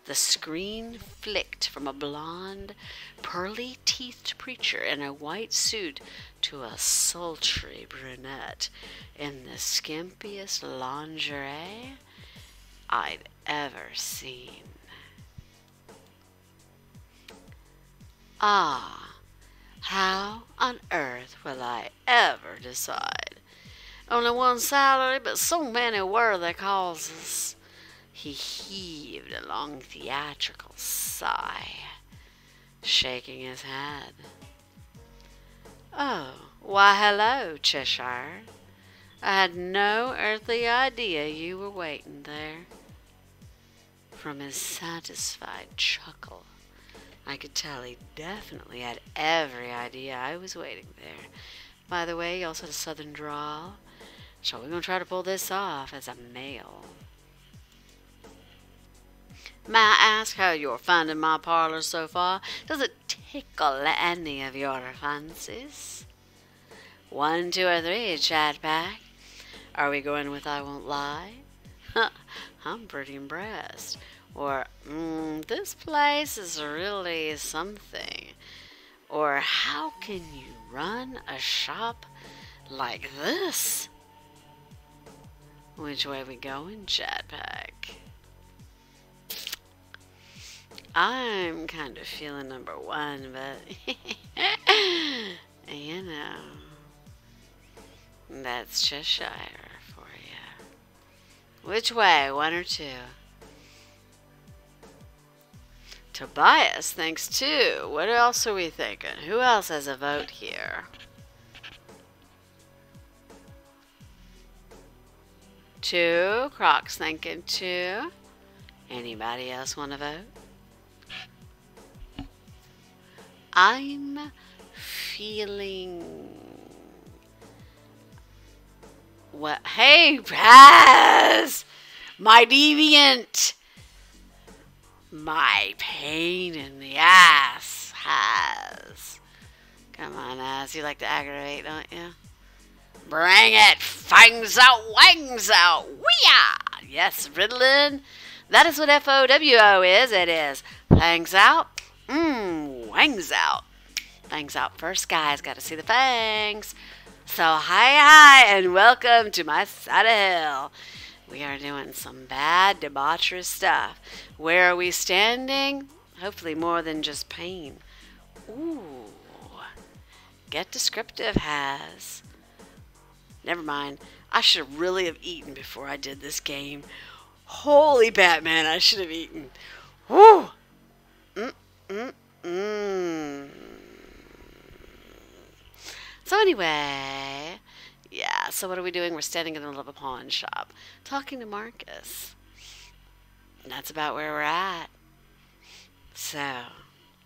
The screen flicked from a blonde, pearly-teethed preacher in a white suit to a sultry brunette in the skimpiest lingerie I'd ever seen. Ah, how on earth will I ever decide? Only one salary, but so many worthy causes. He heaved a long theatrical sigh, shaking his head. Oh, why hello, Cheshire. I had no earthly idea you were waiting there. From his satisfied chuckle, I could tell he definitely had every idea I was waiting there. By the way, he also had a southern drawl. So we're going to try to pull this off as a male. May I ask how you're finding my parlor so far? Does it tickle any of your fancies? 1, 2, or 3, chat pack. Are we going with I won't lie? I'm pretty impressed. Or, this place is really something. Or, how can you run a shop like this? Which way we going, chat pack? I'm kind of feeling number 1, but you know, that's Cheshire for you. Which way, 1 or 2? Tobias thinks 2. What else are we thinking? Who else has a vote here? 2. Croc's thinking 2. Anybody else want to vote? I'm feeling... What? Hey, Paz! My deviant! My pain in the ass has. Come on, ass. You like to aggravate, don't you? Bring it! Fangs out, wangs out! Wee-ya! Yes, Ritalin. That is what FOWO is. It is fangs out, wangs out. Fangs out first, guys. Got to see the fangs. So, hi, and welcome to my side of hell. We are doing some bad, debaucherous stuff. Where are we standing? Hopefully more than just pain. Ooh. Get descriptive, has. Never mind. I should really have eaten before I did this game. Holy Batman, I should have eaten. Woo! So anyway, yeah, so what are we doing? We're standing in the middle of a pawn shop, talking to Marcus. And that's about where we're at. So,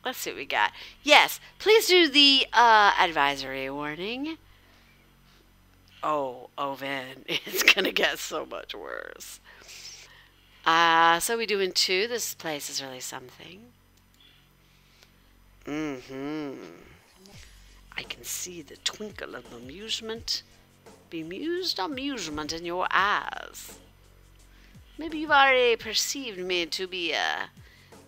let's see what we got. Yes, please do the advisory warning. Oh, Vin, it's going to get so much worse. So we doing 2. This place is really something. I can see the twinkle of amusement. Bemused amusement in your eyes. Maybe you've already perceived me to be a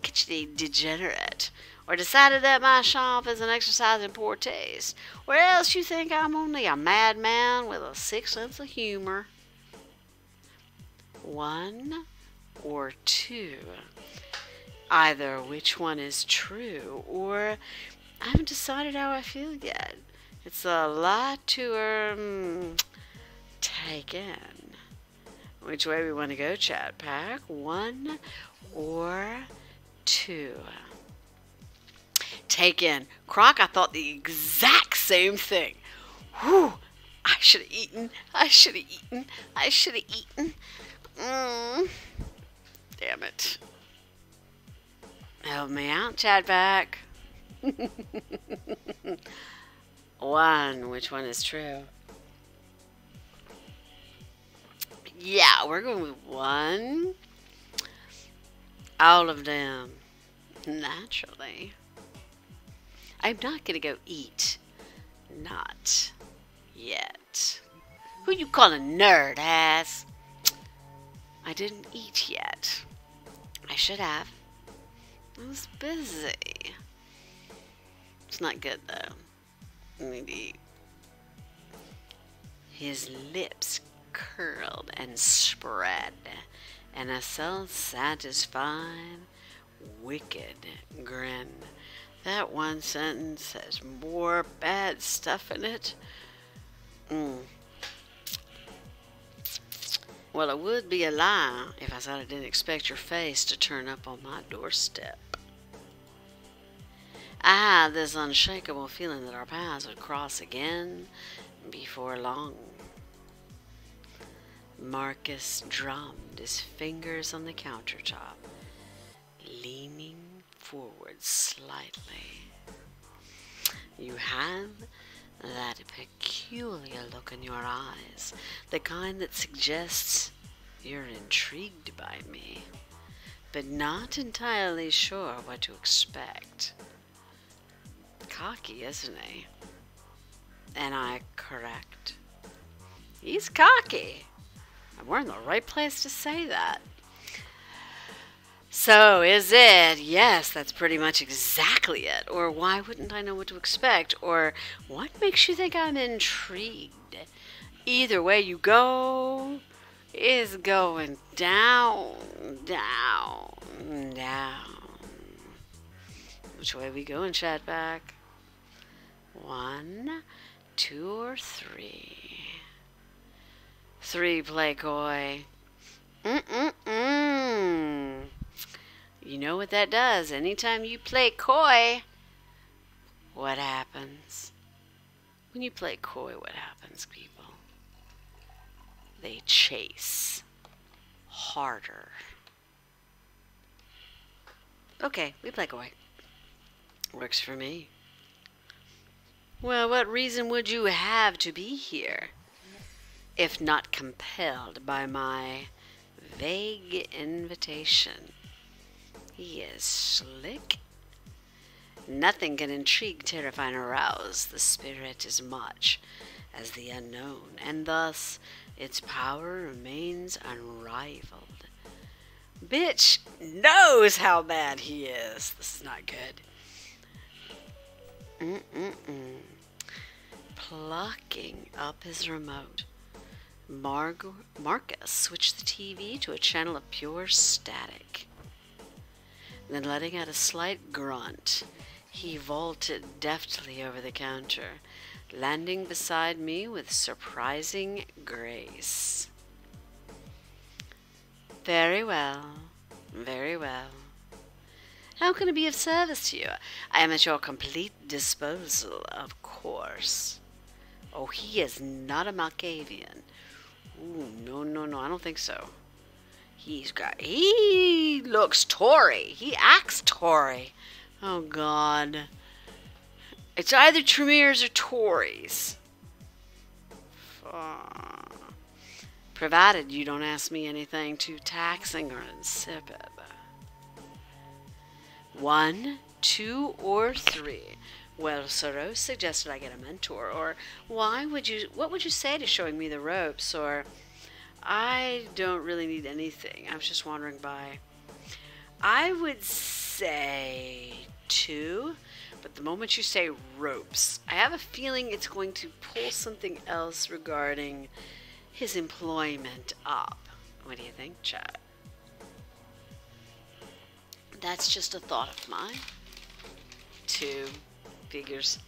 kitschy degenerate, or decided that my shop is an exercise in poor taste, or else you think I'm only a madman with a sick sense of humor. 1 or 2. Either which one is true, or I haven't decided how I feel yet. It's a lot to take in. Which way we want to go, Chat Pack? 1 or 2. Take in. Croc, I thought the exact same thing. Whew! I should have eaten. I should have eaten. I should have eaten. Damn it. Help me out, Chadback. 1. Which one is true? Yeah, we're going with 1. All of them. Naturally. I'm not going to go eat. Not yet. Who you calling nerd, ass? I didn't eat yet. I should have. I was busy. It's not good, though. I need to eat. His lips curled and spread, and a self-satisfied, wicked grin. That one sentence has more bad stuff in it. Well, it would be a lie if I said I didn't expect your face to turn up on my doorstep. I had this unshakable feeling that our paths would cross again before long. Marcus drummed his fingers on the countertop, leaning forward slightly. You have that peculiar look in your eyes, the kind that suggests you're intrigued by me, but not entirely sure what to expect. Cocky, isn't he? Am I correct? He's cocky. We're in the right place to say that. So, is it? Yes, that's pretty much exactly it. Or why wouldn't I know what to expect? Or what makes you think I'm intrigued? Either way you go is going down, down, down. Which way we going, Chatback? 1, 2, or 3? 3, play coy. You know what that does. Anytime you play coy, what happens? When you play coy, what happens, people? They chase. harder. Okay, we play coy. Works for me. Well, what reason would you have to be here, if not compelled by my vague invitation? He is slick. Nothing can intrigue, terrify, and arouse the spirit as much as the unknown, and thus its power remains unrivaled. Bitch knows how bad he is. This is not good. Plucking up his remote, Marcus switched the TV to a channel of pure static. Then, letting out a slight grunt, he vaulted deftly over the counter, landing beside me with surprising grace. Very well, very well. How can I be of service to you? I am at your complete disposal, of course. Oh, he is not a Malkavian. Ooh, no, I don't think so. He looks Tory. He acts Tory. Oh, God. It's either Tremors or Tories. Provided you don't ask me anything too taxing or insipid. 1, 2, or 3. Well, Soros suggested I get a mentor. Or what would you say to showing me the ropes? Or I don't really need anything. I was just wandering by. I would say 2, but the moment you say ropes, I have a feeling it's going to pull something else regarding his employment up. What do you think, chat? That's just a thought of mine. 2 figures.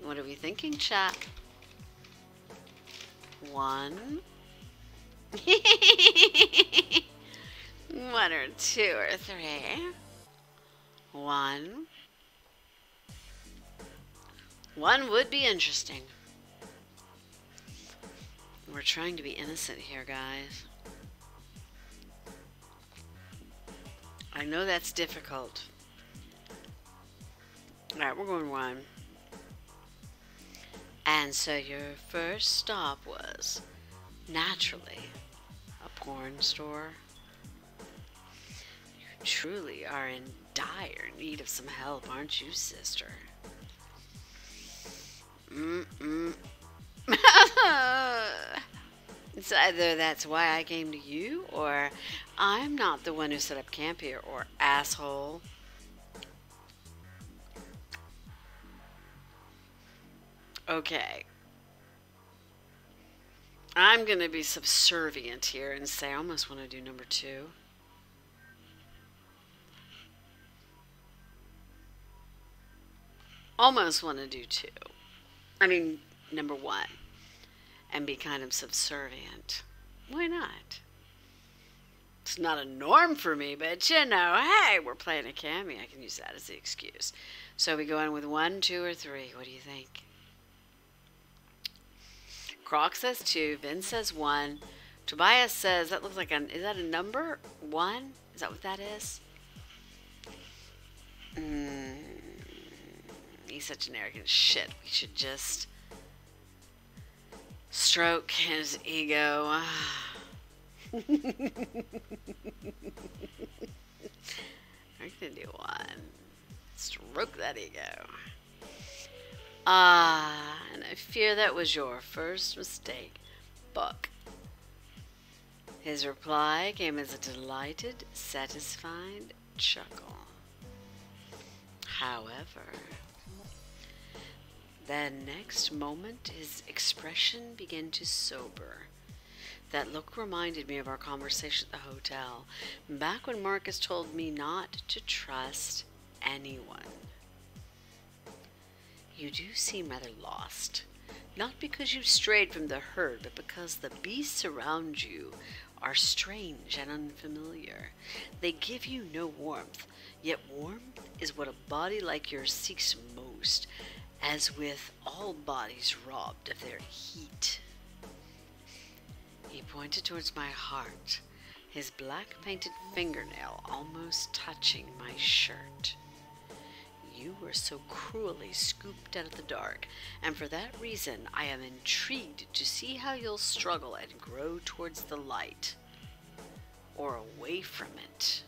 What are we thinking, chat? 1. 1 or 2 or 3. 1. 1 would be interesting. We're trying to be innocent here, guys. I know that's difficult. Alright, we're going 1. And so your first stop was, naturally, a porn store. You truly are in dire need of some help, aren't you, sister? It's either that's why I came to you, or I'm not the one who set up camp here, or asshole. Okay. I'm gonna be subservient here and say I almost want to do number 2. Almost want to do 2. I mean, number 1. And be kind of subservient. Why not? It's not a norm for me, but you know, hey, we're playing a cami. I can use that as the excuse. So we go in with 1, 2, or 3. What do you think? Croc says 2. Vin says 1. Tobias says, that looks like is that a number? 1? Is that what that is? He's such an arrogant shit. We should just stroke his ego. I'm gonna do 1. Stroke that ego. And I fear that was your first mistake, Buck. His reply came as a delighted, satisfied chuckle. However, the next moment his expression began to sober. That look reminded me of our conversation at the hotel, back when Marcus told me not to trust anyone. You do seem rather lost, not because you've strayed from the herd, but because the beasts around you are strange and unfamiliar. They give you no warmth, yet warmth is what a body like yours seeks most, as with all bodies robbed of their heat. He pointed towards my heart, his black painted fingernail almost touching my shirt. You were so cruelly scooped out of the dark, and for that reason I am intrigued to see how you'll struggle and grow towards the light, or away from it.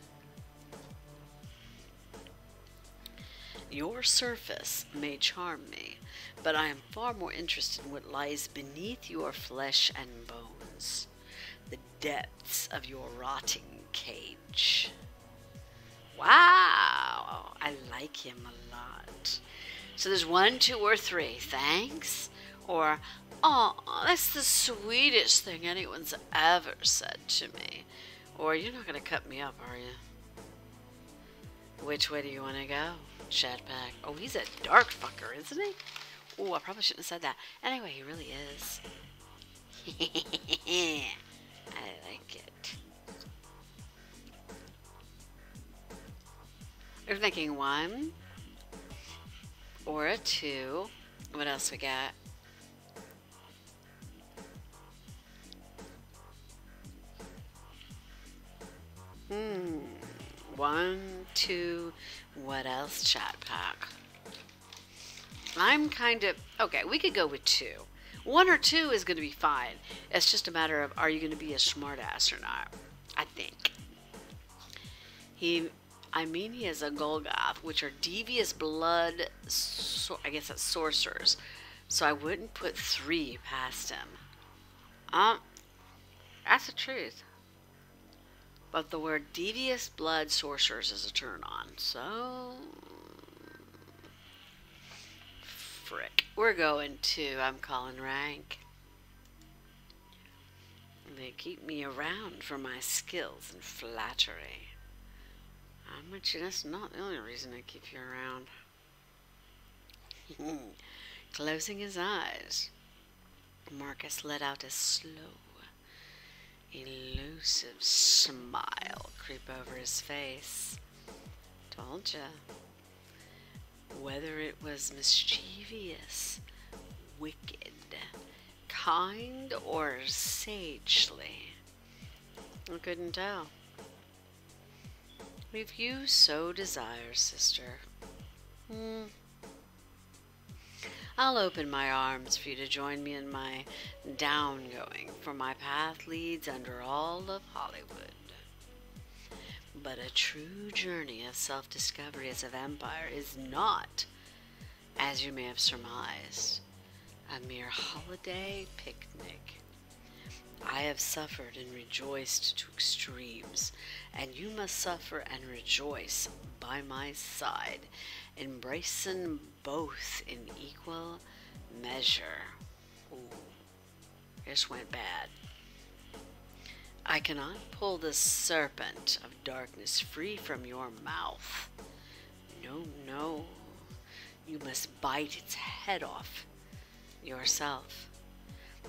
Your surface may charm me, but I am far more interested in what lies beneath your flesh and bones, the depths of your rotting cage. Wow, I like him a lot. So there's 1, 2, or 3. Thanks. Or, oh, that's the sweetest thing anyone's ever said to me. Or, you're not going to cut me up, are you? Which way do you want to go, Shadpack? Oh, he's a dark fucker, isn't he? Oh, I probably shouldn't have said that. Anyway, he really is. I like it. We're thinking 1 or a 2. What else we got? Hmm. 1, 2. What else, Chat Pack? I'm kind of... Okay, we could go with 2. 1 or 2 is going to be fine. It's just a matter of, are you going to be a smartass or not? I think. He is a Golgoth, which are devious blood, I guess that's sorcerers. So I wouldn't put 3 past him. That's the truth. But the word devious blood sorcerers is a turn on. So, frick. We're going to, I'm calling rank. They keep me around for my skills and flattery. That's not the only reason I keep you around. Closing his eyes, Marcus let out a slow, elusive smile creep over his face. Told ya. Whether it was mischievous, wicked, kind, or sagely, I couldn't tell. If you so desire, sister, I'll open my arms for you to join me in my down-going, for my path leads under all of Hollywood. But a true journey of self-discovery as a vampire is not, as you may have surmised, a mere holiday picnic. I have suffered and rejoiced to extremes, and you must suffer and rejoice by my side, embracing both in equal measure. Ooh, this went bad. I cannot pull the serpent of darkness free from your mouth. No, no. You must bite its head off yourself.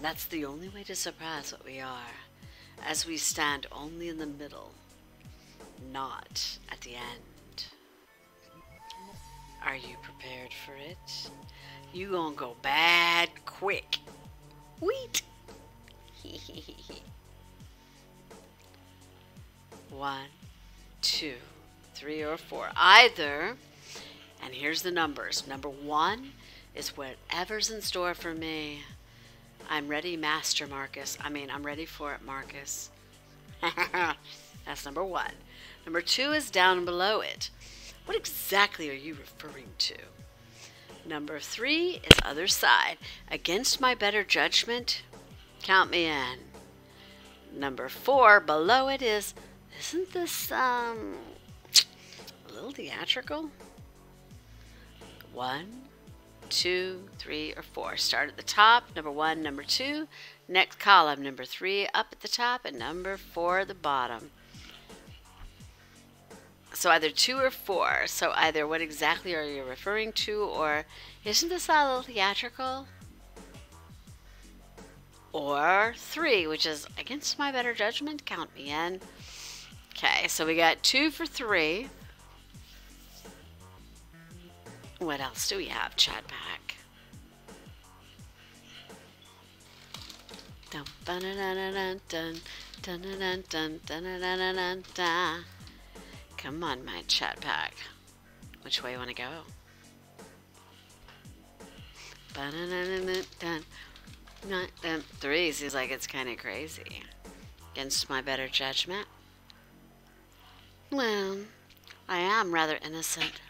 That's the only way to surpass what we are, as we stand only in the middle, not at the end. Are you prepared for it? You gonna go bad quick. Wheat. 1, 2, 3, or 4. Either, and here's the numbers. Number 1 is whatever's in store for me. I'm ready, Master Marcus. I'm ready for it, Marcus. That's number 1. Number 2 is down below it. What exactly are you referring to? Number 3 is other side. Against my better judgment, count me in. Number 4, below it is, isn't this, a little theatrical? 1, 2, 3, or 4. Start at the top, number 1, number 2. Next column, number 3 up at the top, and number 4 at the bottom. So either 2 or 4. So either what exactly are you referring to, or isn't this a little theatrical? Or 3, which is against my better judgment, count me in. Okay, so we got 2 for 3. What else do we have, Chat Pack? Dun, dun, dun, dun, dun, dun, dun, dun, dun, dun, dun, dun, dun, dun. Come on, my chat pack. Which way you want to go? Three seems like it's kind of crazy. Against my better judgment. Well, I am rather innocent.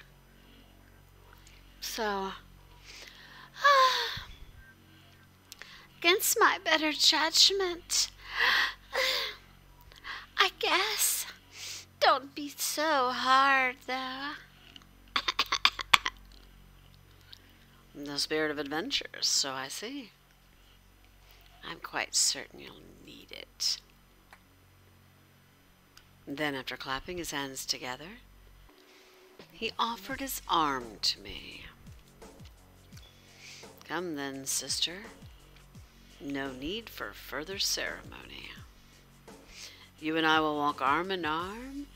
So, against my better judgment, I guess. Don't be so hard, though. The spirit of adventure, so I see. I'm quite certain you'll need it. Then, after clapping his hands together, he offered his arm to me. Come then, sister. No need for further ceremony. You and I will walk arm in arm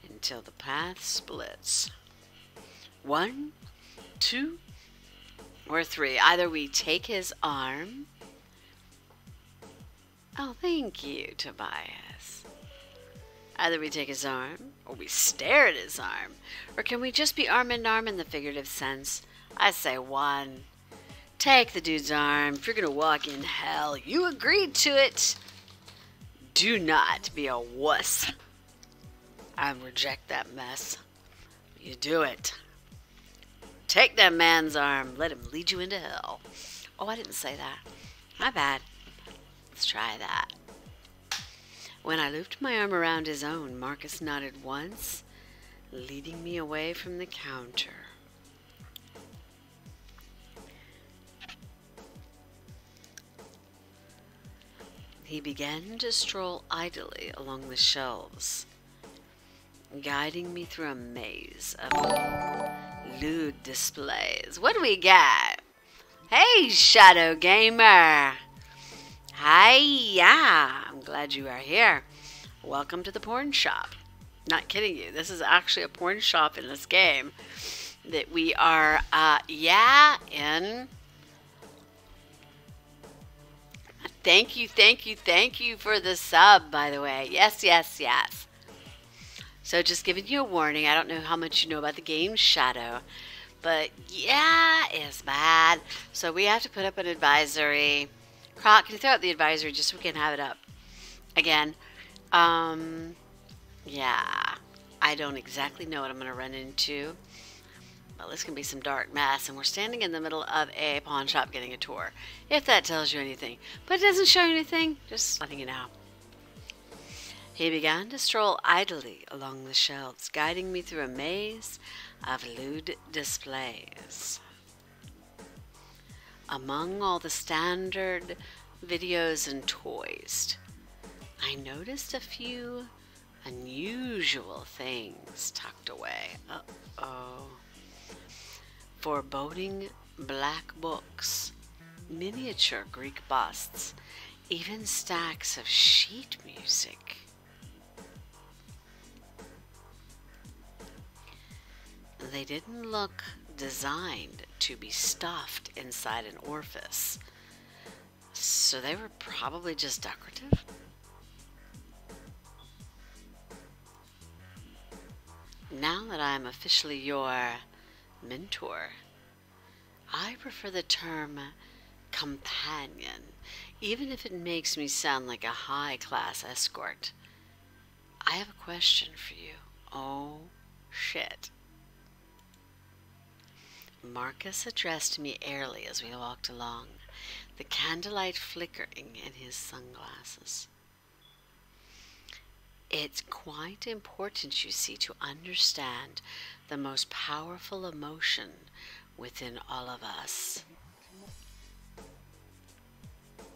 until the path splits. 1, 2, or 3. Either we take his arm. Oh, thank you, Tobias. Either we take his arm, or we stare at his arm. Or can we just be arm in arm in the figurative sense? I say 1. Take the dude's arm. If you're going to walk in hell, you agreed to it. Do not be a wuss. I reject that mess. You do it. Take that man's arm. Let him lead you into hell. Oh, I didn't say that. My bad. Let's try that. When I looped my arm around his own, Marcus nodded once, leading me away from the counter. He began to stroll idly along the shelves, guiding me through a maze of lewd displays. What do we got? Hey, Shadow Gamer! Hiya! I'm glad you are here. Welcome to the porn shop. Not kidding you. This is actually a porn shop in this game that we are, in. Thank you for the sub, by the way. Yes. So just giving you a warning. I don't know how much you know about the game Shadow, but yeah, it's bad. So we have to put up an advisory. Croc, can you throw out the advisory just so we can have it up again? Yeah, I don't exactly know what I'm going to run into. Well, this can be some dark mess, and we're standing in the middle of a pawn shop getting a tour, if that tells you anything. But it doesn't show you anything, just letting you know. He began to stroll idly along the shelves, guiding me through a maze of lewd displays. Among all the standard videos and toys, I noticed a few unusual things tucked away. Uh-oh. Foreboding black books, miniature Greek busts, even stacks of sheet music. They didn't look designed to be stuffed inside an orifice, so they were probably just decorative. Now that I am officially your mentor, I prefer the term companion, even if it makes me sound like a high-class escort. I have a question for you. Oh, shit. Marcus addressed me airily as we walked along, the candlelight flickering in his sunglasses. It's quite important, you see, to understand the most powerful emotion within all of us.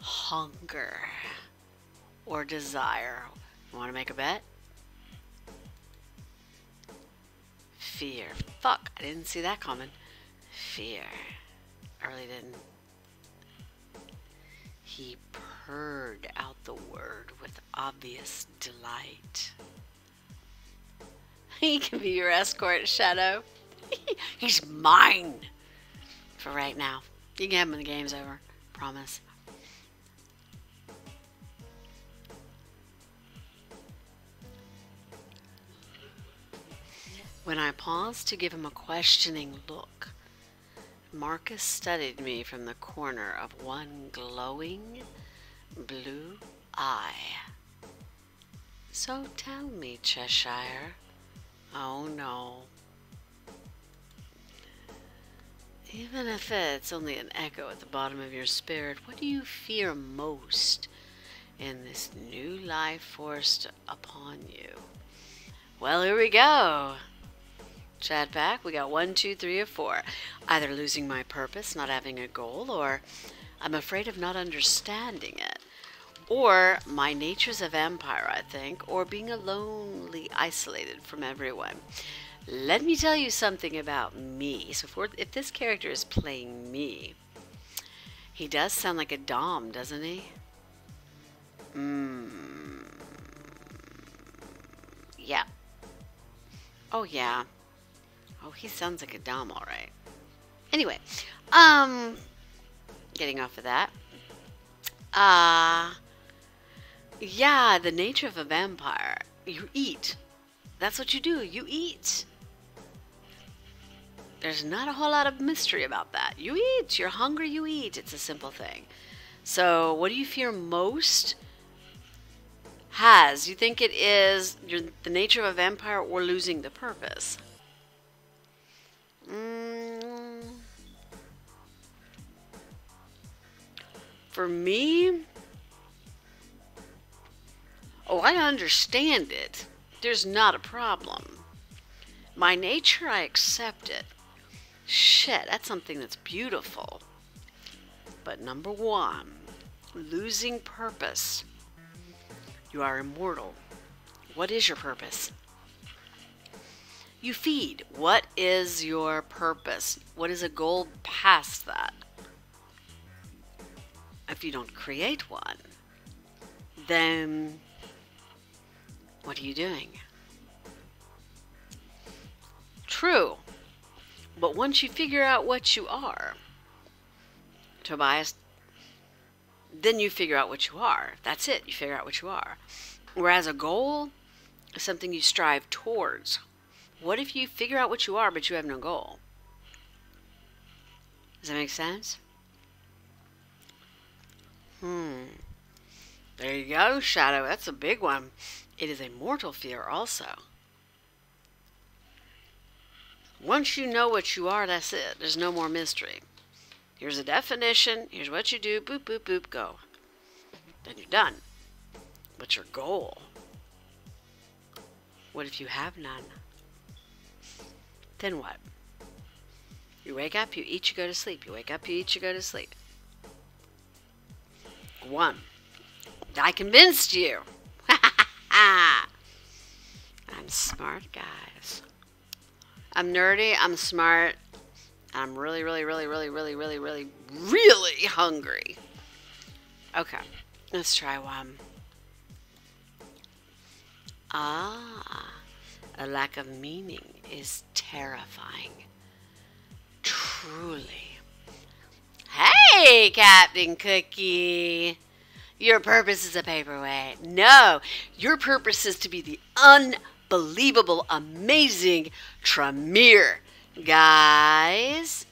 Hunger or desire. You want to make a bet? Fear. Fuck, I didn't see that coming. Fear. I really didn't. He purred out the word with obvious delight. He can be your escort, Shadow. He's mine. For right now. You can have him when the game's over. Promise. When I paused to give him a questioning look, Marcus studied me from the corner of one glowing blue eye. So tell me, Cheshire. Oh no. Even if it's only an echo at the bottom of your spirit, what do you fear most in this new life forced upon you? Well, here we go. Chat back. We got 1, 2, 3, or 4. Either losing my purpose, not having a goal, or I'm afraid of not understanding it. Or my nature's a vampire, I think, or being lonely, isolated from everyone. Let me tell you something about me. So if this character is playing me, he does sound like a Dom, doesn't he? Yeah. Oh, yeah. Oh, he sounds like a Dom, all right. Anyway, getting off of that. Yeah, the nature of a vampire. You eat. That's what you do. You eat. There's not a whole lot of mystery about that. You eat. You're hungry, you eat. It's a simple thing. So, what do you fear most? You think it is the nature of a vampire or losing the purpose? For me, I understand it. There's not a problem. My nature, I accept it. Shit, that's something that's beautiful. But number 1, losing purpose. You are immortal. What is your purpose? You feed. What is your purpose? What is a goal past that? If you don't create one, then what are you doing? True. But once you figure out what you are, Tobias, then you figure out what you are. That's it. You figure out what you are. Whereas a goal is something you strive towards. What if you figure out what you are, but you have no goal? Does that make sense? There you go, Shadow. That's a big one. It is a mortal fear also. Once you know what you are, that's it. There's no more mystery. Here's a definition. Here's what you do. Boop, boop, boop, go. Then you're done. But your goal? What if you have none? Then what? You wake up, you eat, you go to sleep. You wake up, you eat, you go to sleep. 1. I convinced you. I'm smart, guys. I'm nerdy, I'm smart, I'm really hungry. Okay, let's try one. A lack of meaning is terrifying. Truly. Hey, Captain Cookie. Your purpose is a paperweight. No, your purpose is to be the unbelievable, amazing Tremere. Guys,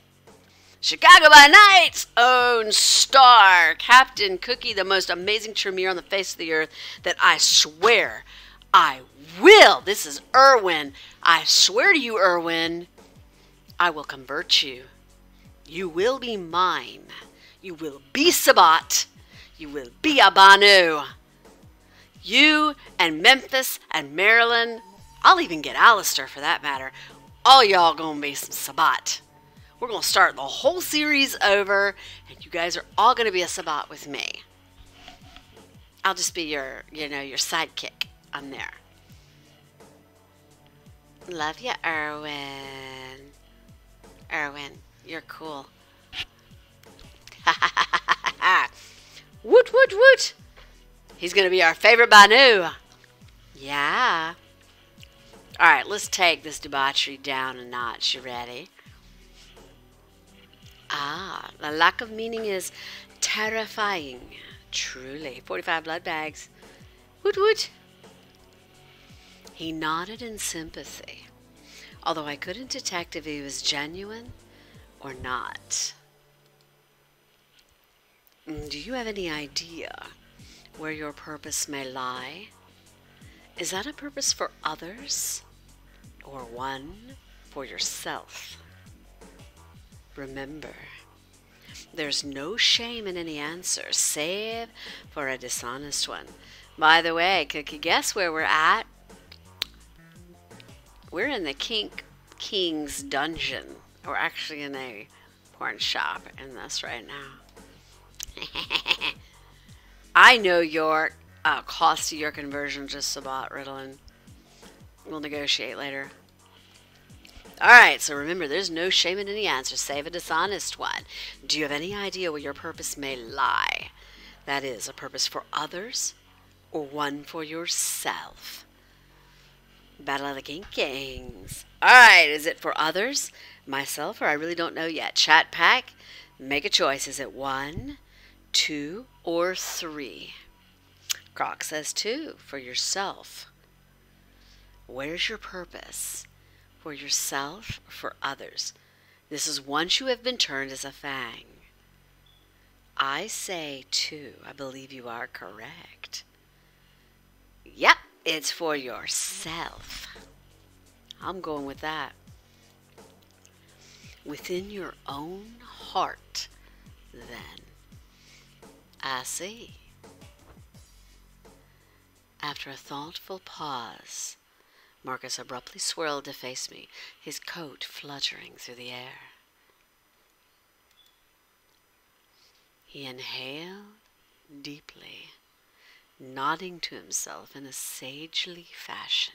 Chicago by Night's own star, Captain Cookie, the most amazing Tremere on the face of the earth that I swear I will. This is Irwin. I swear to you, Irwin, I will convert you. You will be mine. You will be Sabat. You will be Abanu. You and Memphis and Maryland, I'll even get Alistair for that matter, all y'all gonna be some Sabat. We're gonna start the whole series over, and you guys are all gonna be a Sabat with me. I'll just be your sidekick. I'm there. Love ya, Irwin. Irwin, you're cool. Woot, woot, woot. He's going to be our favorite Banu. Yeah. All right, let's take this debauchery down a notch. You ready? The lack of meaning is terrifying. Truly. 45 blood bags. Woot, woot. He nodded in sympathy. although I couldn't detect if he was genuine or not. Do you have any idea where your purpose may lie? Is that a purpose for others or one for yourself? Remember, there's no shame in any answer, save for a dishonest one. By the way, could you guess where we're at? We're in the King's dungeon. We're actually in a porn shop in this right now. I know your cost of your conversion just about, Ritalin. We'll negotiate later. Alright, so remember, there's no shame in any answer, save a dishonest one. Do you have any idea where your purpose may lie? That is, a purpose for others or one for yourself? Battle of the Kings. Alright, is it for others, myself, or I really don't know yet? Chat pack, make a choice. Is it 1, 2, or 3? Croc says 2, for yourself. Where's your purpose? For yourself or for others? This is once you have been turned as a fang. I say 2. I believe you are correct. Yep, it's for yourself. I'm going with that. Within your own heart, then. I see. After a thoughtful pause, Marcus abruptly swirled to face me, his coat fluttering through the air. He inhaled deeply, nodding to himself in a sagely fashion.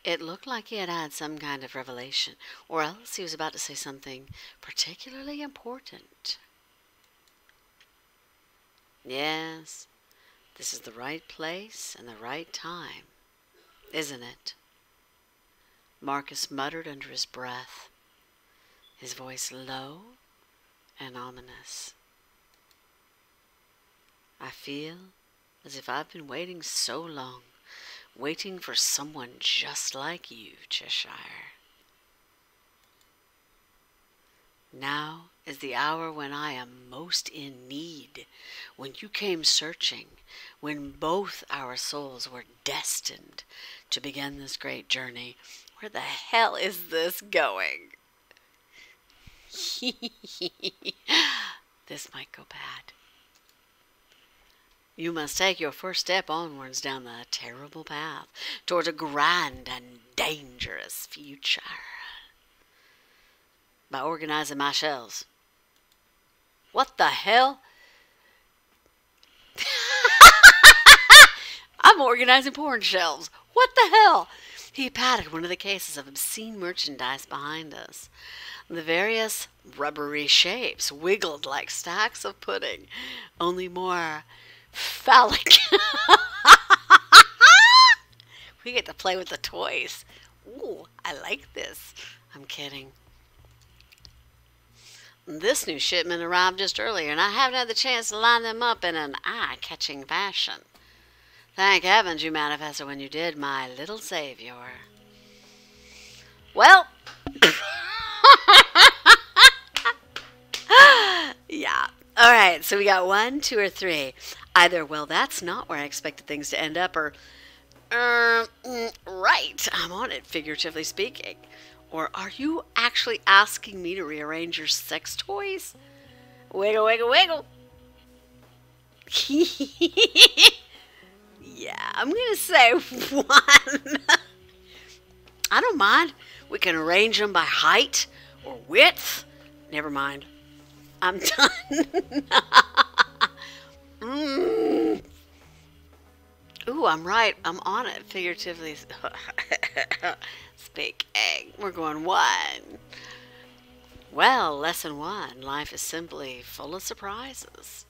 It looked like he had had some kind of revelation, or else he was about to say something particularly important. Yes, this is the right place and the right time, isn't it? Marcus muttered under his breath, his voice low and ominous. I feel as if I've been waiting so long, waiting for someone just like you, Cheshire. Now is the hour when I am most in need, when you came searching, when both our souls were destined to begin this great journey. Where the hell is this going? This might go bad. You must take your first step onwards down the terrible path towards a grand and dangerous future by organizing my shells. What the hell? I'm organizing porn shelves. What the hell? He patted one of the cases of obscene merchandise behind us. The various rubbery shapes wiggled like stacks of pudding, only more phallic. We get to play with the toys. Ooh, I like this. I'm kidding. This new shipment arrived just earlier, and I haven't had the chance to line them up in an eye-catching fashion. Thank heavens you manifested when you did, my little savior. Well, yeah. All right, so we got 1, 2, or 3. Either, well, that's not where I expected things to end up, or, right, I'm on it, figuratively speaking. Or are you actually asking me to rearrange your sex toys? Wiggle, wiggle, wiggle. Yeah, I'm going to say 1. I don't mind. We can arrange them by height or width. Never mind. I'm done. Ooh, I'm right. I'm on it, figuratively speaking. We're going 1. Well, lesson 1. Life is simply full of surprises.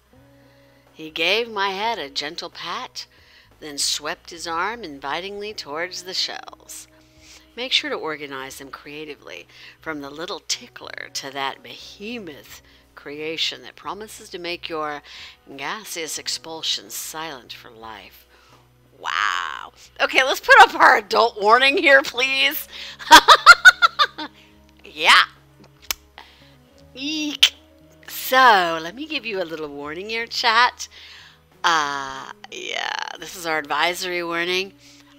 He gave my head a gentle pat, then swept his arm invitingly towards the shells. Make sure to organize them creatively, from the little tickler to that behemoth creation that promises to make your gaseous expulsion silent for life. Wow. Okay, let's put up our adult warning here, please. Yeah. Eek. So, let me give you a little warning here, chat. Yeah, this is our advisory warning.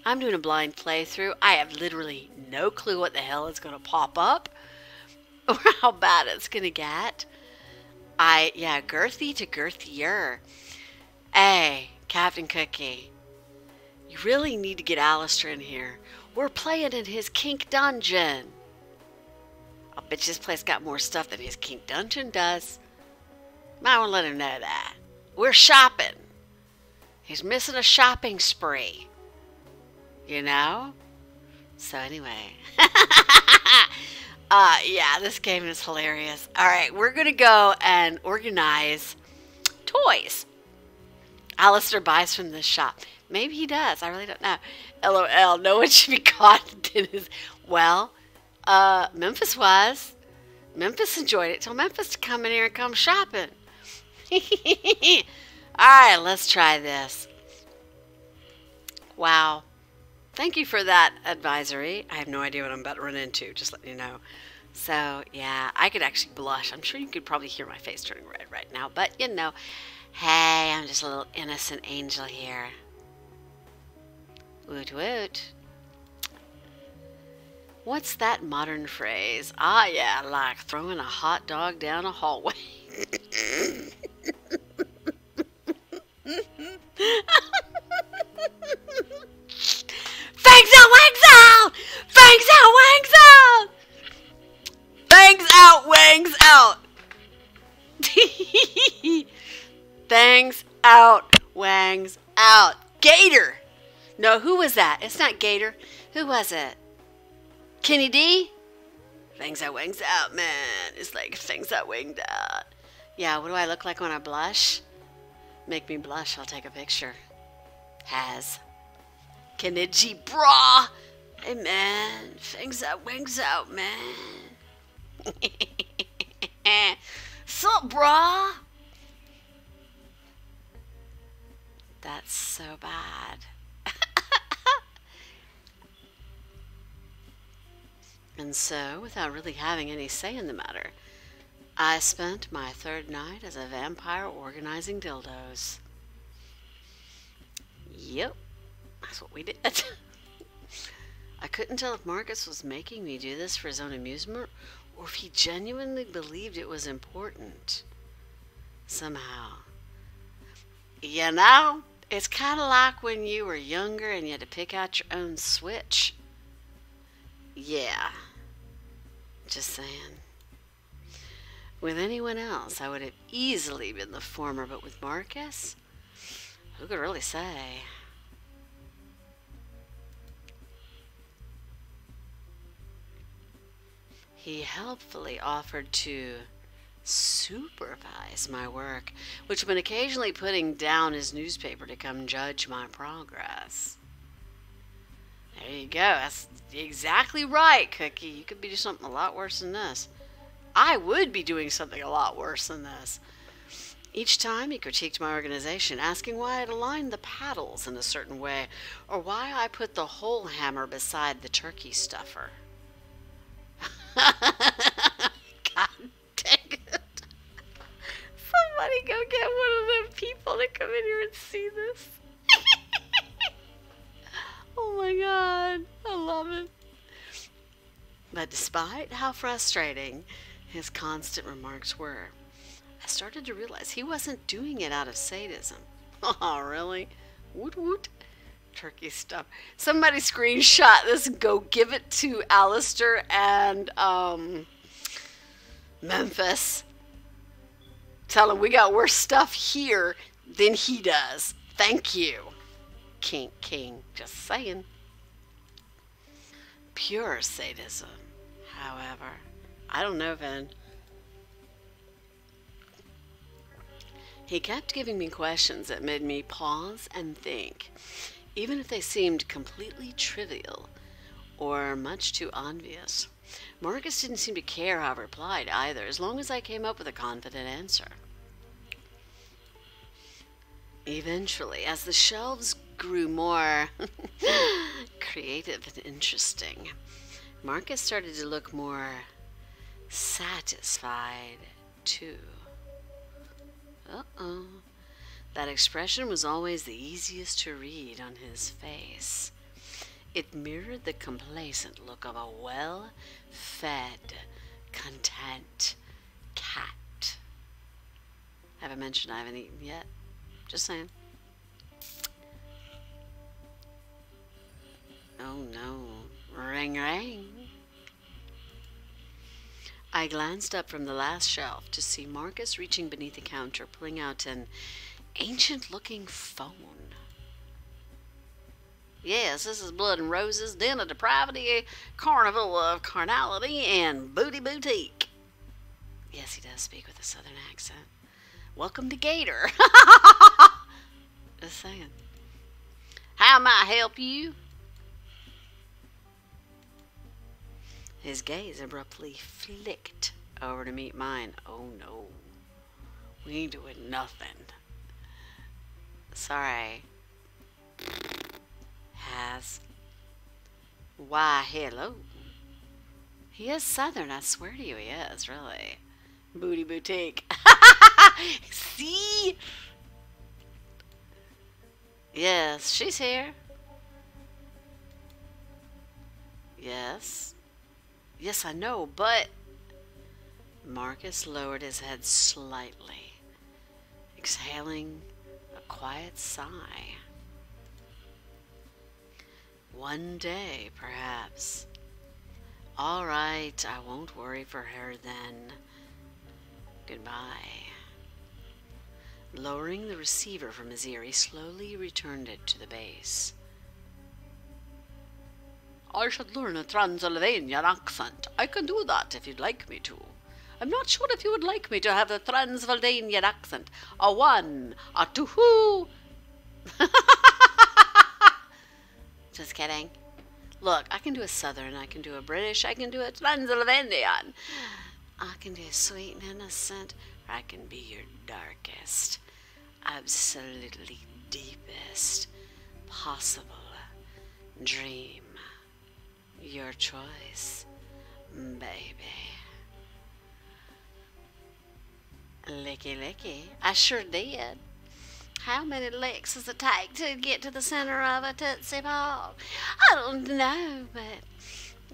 I'm doing a blind playthrough. I have literally no clue what the hell is going to pop up or how bad it's going to get. Yeah, girthy to girthier. Hey, Captain Cookie, you really need to get Alistair in here. We're playing in his kink dungeon. I bet this place got more stuff than his kink dungeon does. Might want to let him know that. We're shopping. He's missing a shopping spree. You know? So anyway. Yeah, this game is hilarious. Alright, we're going to go and organize toys. Alistair buys from this shop. Maybe he does. I really don't know. LOL. No one should be caught in his... Well, Memphis was. Memphis enjoyed it. Tell Memphis to come in here and come shopping. Alright, let's try this. Wow. Thank you for that advisory. I have no idea what I'm about to run into, just letting you know. So, yeah, I could actually blush. I'm sure you could probably hear my face turning red right now, but, you know, hey, I'm just a little innocent angel here. Woot woot. What's that modern phrase? Ah, yeah, like throwing a hot dog down a hallway. Fangs out, wangs out! Fangs out, wangs out! Fangs out, wangs out! Fangs out, wangs out. Gator! No, who was that? It's not Gator. Who was it? Kenny D? Fangs out, wangs out, man. It's like fangs out, wanged out. Yeah, what do I look like when I blush? Make me blush, I'll take a picture. Has. Kenichi bra! Hey man, fangs out, wangs out, man. Sup, brah? That's so bad. And so, without really having any say in the matter, I spent my third night as a vampire organizing dildos. Yep, that's what we did. I couldn't tell if Marcus was making me do this for his own amusement or if he genuinely believed it was important. Somehow. You know, it's kind of like when you were younger and you had to pick out your own switch. Yeah. Just saying. With anyone else, I would have easily been the former, but with Marcus, who could really say? He helpfully offered to supervise my work, which meant occasionally putting down his newspaper to come judge my progress. There you go. That's exactly right, Cookie. You could be doing something a lot worse than this. I would be doing something a lot worse than this. Each time he critiqued my organization, asking why I'd aligned the paddles in a certain way, or why I put the whole hammer beside the turkey stuffer. God dang it. Somebody go get one of them people to come in here and see this. Oh my God, I love it. But despite how frustrating his constant remarks were, I started to realize he wasn't doing it out of sadism. Oh, really? Woot woot. Turkey stuff. Somebody screenshot this and go give it to Alistair and Memphis. Tell him we got worse stuff here than he does. Thank you. King. Just saying. Pure sadism, however. I don't know, Vin. He kept giving me questions that made me pause and think, even if they seemed completely trivial or much too obvious. Marcus didn't seem to care how I replied either, as long as I came up with a confident answer. Eventually, as the shelves grew more creative and interesting. Marcus started to look more satisfied, too. Uh-oh. That expression was always the easiest to read on his face. It mirrored the complacent look of a well-fed, content cat. Haven't mentioned I haven't eaten yet. Just saying. Oh no. Ring ring. I glanced up from the last shelf to see Marcus reaching beneath the counter, pulling out an ancient-looking phone. Yes, this is Blood and Roses, Den of Depravity, Carnival of Carnality, and Booty Boutique. Yes, he does speak with a southern accent. Welcome to Gator. Just saying. How may I help you? His gaze abruptly flicked over to meet mine. Oh no, we ain't doing nothing. Sorry. Why, hello. He is southern, I swear to you he is, really. Booty Boutique. See? Yes, she's here. Yes. Yes, I know, but... Marcus lowered his head slightly, exhaling a quiet sigh. One day, perhaps. All right, I won't worry for her then. Goodbye. Lowering the receiver from his ear, he slowly returned it to the base. I should learn a Transylvanian accent. I can do that if you'd like me to. I'm not sure if you would like me to have a Transylvanian accent. A one, a two. Just kidding. Look, I can do a Southern, I can do a British, I can do a Transylvanian. I can do sweet and innocent, or I can be your darkest, absolutely deepest possible dream. Your choice, baby. Licky licky. I sure did. How many licks does it take to get to the center of a Tootsie Pop? I don't know, but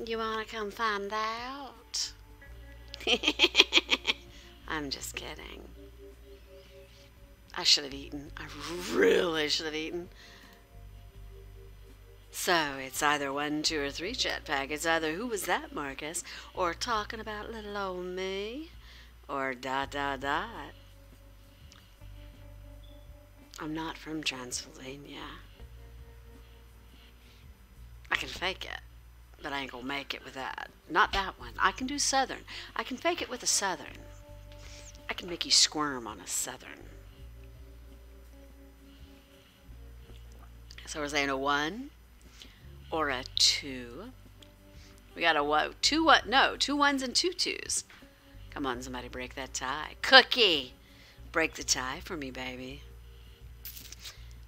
you want to come find out? I'm just kidding. I should have eaten. I really should have eaten. So, it's either 1, 2, or 3 jetpack. It's either who was that, Marcus? Or talking about little old me? Or ... I'm not from Transylvania. I can fake it, but I ain't gonna make it with that. Not that one. I can do Southern. I can fake it with a Southern. I can make you squirm on a Southern. So we're saying a 1 or a 2. We got a what? 2 what? No, 2 1s and 2 2s. Come on, somebody break that tie. Cookie! Break the tie for me, baby.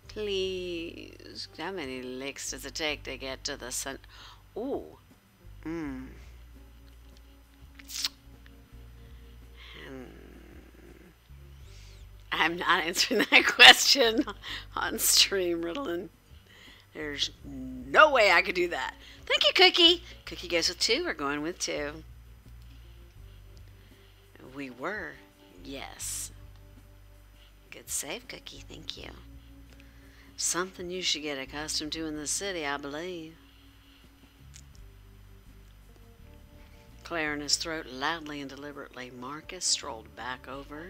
Please. How many licks does it take to get to the sun? Ooh. I'm not answering that question on stream, Ritalin. There's no way I could do that. Thank you, Cookie. Cookie goes with 2. We're going with 2. We were. Yes. Good save, Cookie. Thank you. Something you should get accustomed to in the city, I believe. Clearing his throat loudly and deliberately, Marcus strolled back over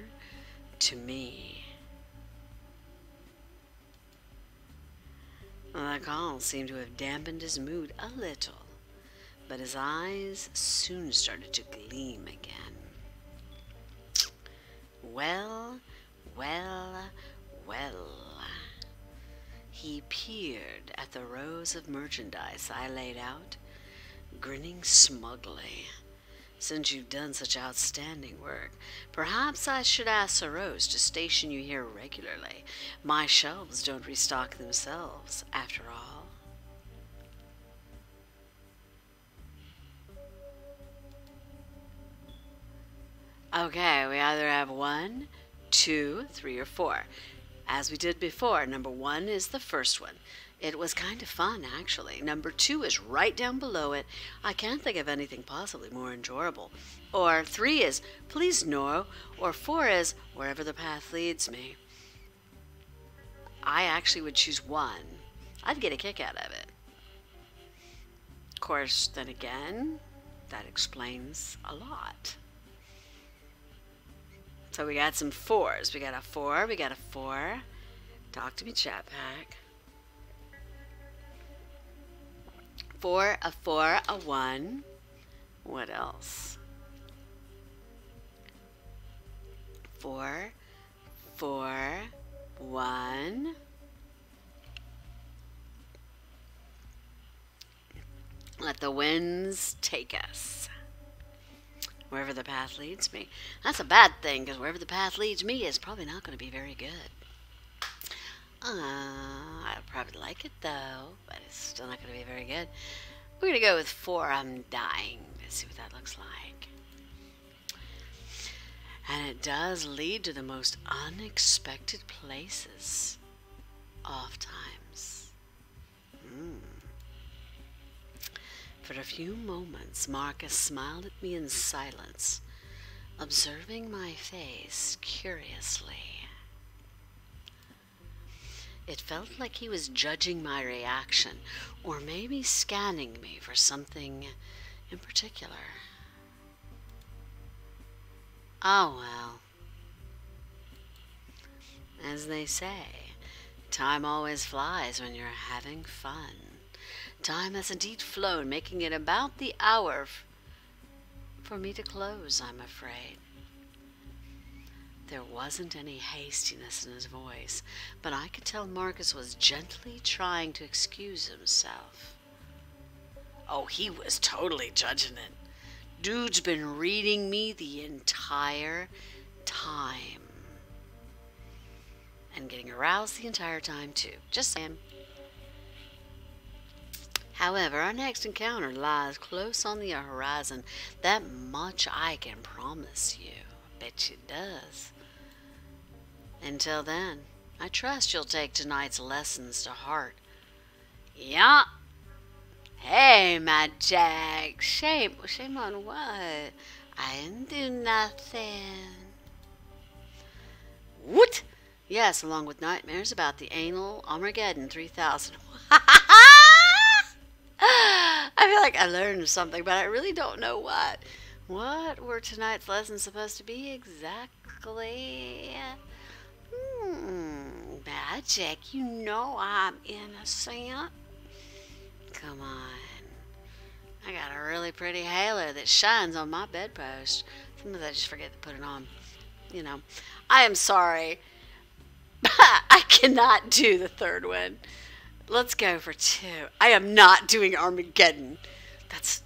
to me. The call seemed to have dampened his mood a little, but his eyes soon started to gleam again. Well, well, well. He peered at the rows of merchandise I laid out, grinning smugly, Since you've done such outstanding work, perhaps I should ask Sir Rose to station you here regularly. My shelves don't restock themselves, after all. Okay, we either have 1, 2, 3, or 4. As we did before, number 1 is the first one. It was kind of fun, actually. Number 2 is right down below it. I can't think of anything possibly more enjoyable. Or 3 is, please no. Or 4 is, wherever the path leads me. I actually would choose 1. I'd get a kick out of it. Of course, then again, that explains a lot. So we got some 4s. We got a 4, we got a 4. Talk to me, chat pack. 4, a 4, a 1. What else? 4, 4, 1. Let the winds take us. Wherever the path leads me. That's a bad thing, because wherever the path leads me is probably not going to be very good. I probably like it, though, but it's still not going to be very good. We're going to go with 4, I'm dying. Let's see what that looks like. And it does lead to the most unexpected places, oftentimes. For a few moments, Marcus smiled at me in silence, observing my face curiously. It felt like he was judging my reaction, or maybe scanning me for something in particular. Oh well. As they say, time always flies when you're having fun. Time has indeed flown, making it about the hour for me to close, I'm afraid. There wasn't any hastiness in his voice, but I could tell Marcus was gently trying to excuse himself. Oh, he was totally judging it. Dude's been reading me the entire time. And getting aroused the entire time, too. Just saying. However, our next encounter lies close on the horizon. That much I can promise you. Bet you does. Until then, I trust you'll take tonight's lessons to heart. Yeah. Hey, my Jack. Shame on what? I didn't do nothing. What? Yes, along with nightmares about the anal Armageddon 3000. I feel like I learned something, but I really don't know what. What were tonight's lessons supposed to be exactly? Magic, you know I'm innocent. Come on. I got a really pretty halo that shines on my bedpost. Sometimes I just forget to put it on. You know, I am sorry. I cannot do the third one. Let's go for 2. I am not doing Armageddon. That's...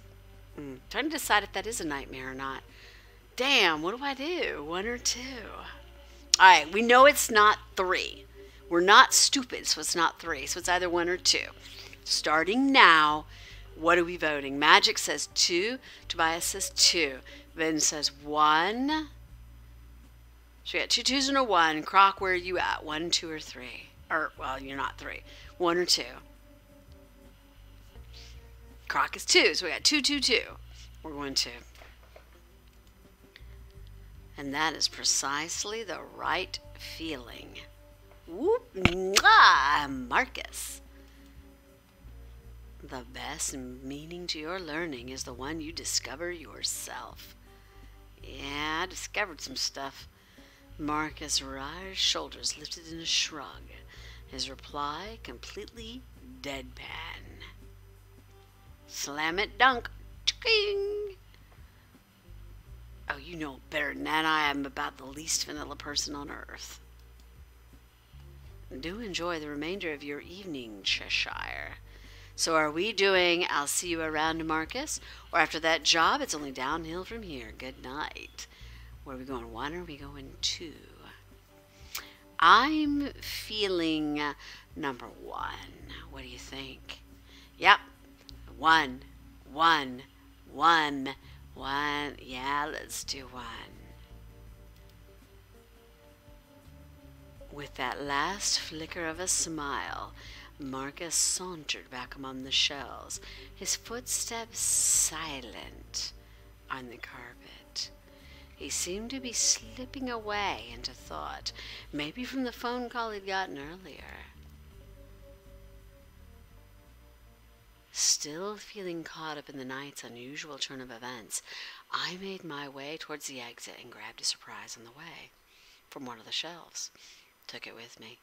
trying to decide if that is a nightmare or not. Damn, what do I do? 1 or 2? Alright, we know it's not 3. We're not stupid, so it's not 3. So it's either 1 or 2. Starting now, what are we voting? Magic says 2. Tobias says 2. Ben says 1. So we got 2 2s and a 1. Croc, where are you at? 1, 2, or 3? Or, well, you're not 3. 1 or 2. Croc is 2, so we got 2, 2, 2. We're going 2. And that is precisely the right feeling. Whoop, mwah, Marcus. The best meaning to your learning is the one you discover yourself. Yeah, I discovered some stuff. Marcus' Ryer's shoulders lifted in a shrug. His reply completely deadpan. Slam it dunk. Ching. Oh, you know better than that. I am about the least vanilla person on earth. Do enjoy the remainder of your evening, Cheshire. So are we doing I'll see you around, Marcus? Or after that job, it's only downhill from here. Good night. Where are we going? One or are we going two? I'm feeling number one. What do you think? Yep. One. Yeah, let's do one. With that last flicker of a smile, Marcus sauntered back among the shelves, his footsteps silent on the carpet. He seemed to be slipping away into thought, maybe from the phone call he'd gotten earlier. Still feeling caught up in the night's unusual turn of events, I made my way towards the exit and grabbed a surprise on the way from one of the shelves. Took it with me.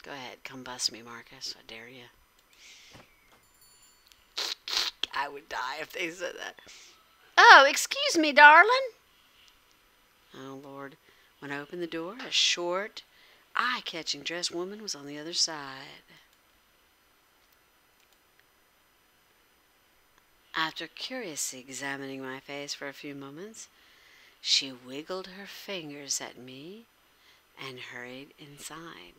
Go ahead, come bust me, Marcus. I dare you. I would die if they said that. Oh, excuse me, darling. Oh, Lord. When I opened the door, a short, eye-catching dressed woman was on the other side. After curiously examining my face for a few moments, she wiggled her fingers at me and hurried inside.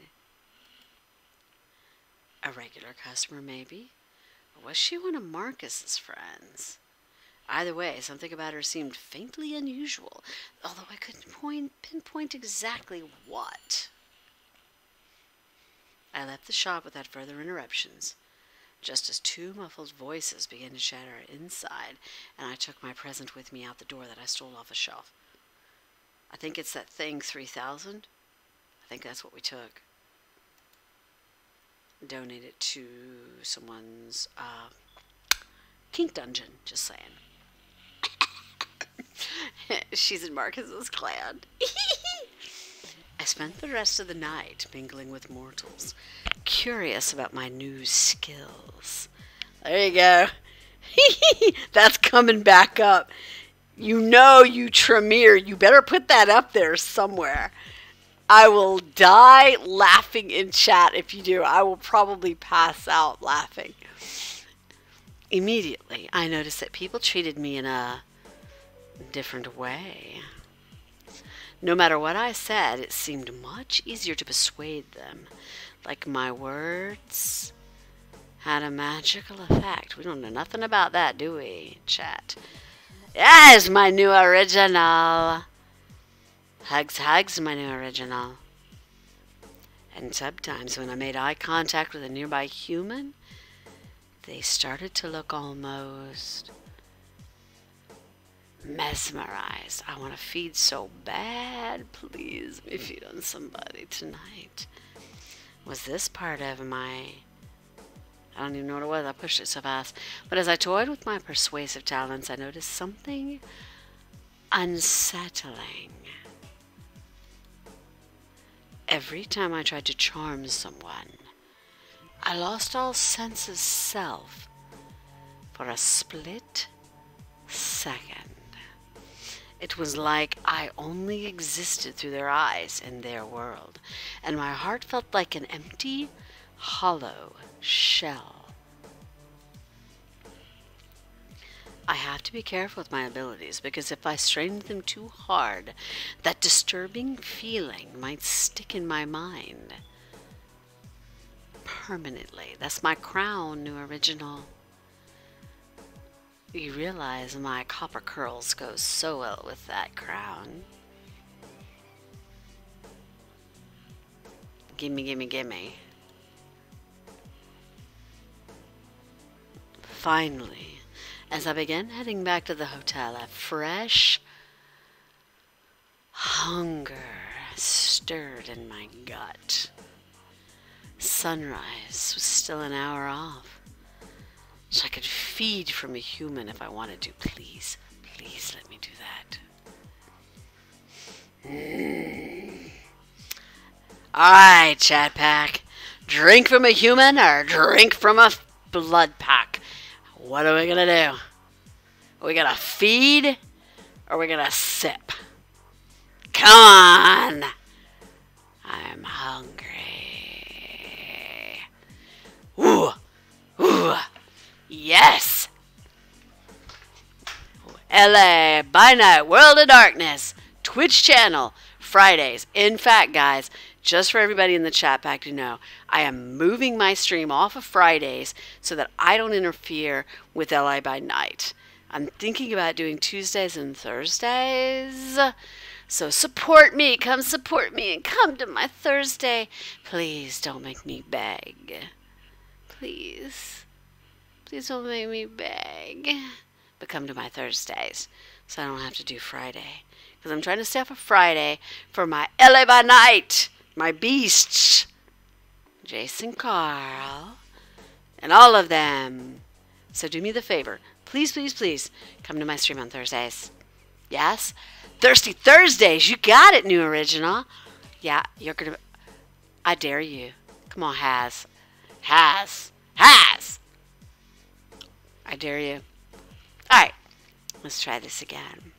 A regular customer, maybe? Or was she one of Marcus's friends? Either way, something about her seemed faintly unusual, although I couldn't pinpoint exactly what. I left the shop without further interruptions, just as two muffled voices began to chatter inside, and I took my present with me out the door that I stole off a shelf. I think it's that thing 3000. I think that's what we took. Donate it to someone's kink dungeon, just saying. She's in Marcus's clan. I spent the rest of the night mingling with mortals, curious about my new skills. There you go. That's coming back up. You know, you Tremere, you better put that up there somewhere. I will die laughing in chat if you do. I will probably pass out laughing. Immediately, I noticed that people treated me in a different way. No matter what I said, it seemed much easier to persuade them. Like my words had a magical effect. We don't know nothing about that, do we, chat? Yes, my new original. Hugs, my new original. And sometimes when I made eye contact with a nearby human, they started to look almost mesmerized. I want to feed so bad. Please let me feed on somebody tonight. Was this part of my... I don't even know what it was. I pushed it so fast. But as I toyed with my persuasive talents, I noticed something unsettling. Every time I tried to charm someone, I lost all sense of self for a split second. It was like I only existed through their eyes and their world, and my heart felt like an empty, hollow shell. I have to be careful with my abilities, because if I strained them too hard, that disturbing feeling might stick in my mind permanently. That's my crown, new original. You realize my copper curls go so well with that crown. Gimme, gimme, gimme. Finally, as I began heading back to the hotel, a fresh hunger stirred in my gut. Sunrise was still an hour off, so I could feed from a human if I wanted to. Please, please let me do that. Alright, chat pack. Drink from a human or drink from a blood pack? What are we gonna do? Are we gonna feed or are we gonna sip? Come on! I'm hungry. Ooh! Ooh, yes! LA by Night, World of Darkness, Twitch channel, Fridays. In fact, guys, just for everybody in the chat pack to know, I am moving my stream off of Fridays so that I don't interfere with LA by Night. I'm thinking about doing Tuesdays and Thursdays. So support me, come support me, and come to my Thursday. Please don't make me beg. Please. Please don't make me beg. But come to my Thursdays so I don't have to do Friday. Because I'm trying to stay up a Friday for my LA by Night, my beasts, Jason Carl, and all of them. So do me the favor. Please, please, please come to my stream on Thursdays. Yes? Thirsty Thursdays. You got it, new original. Yeah, you're going to... I dare you. Come on, Has. Has. I dare you. Alright. Let's try this again.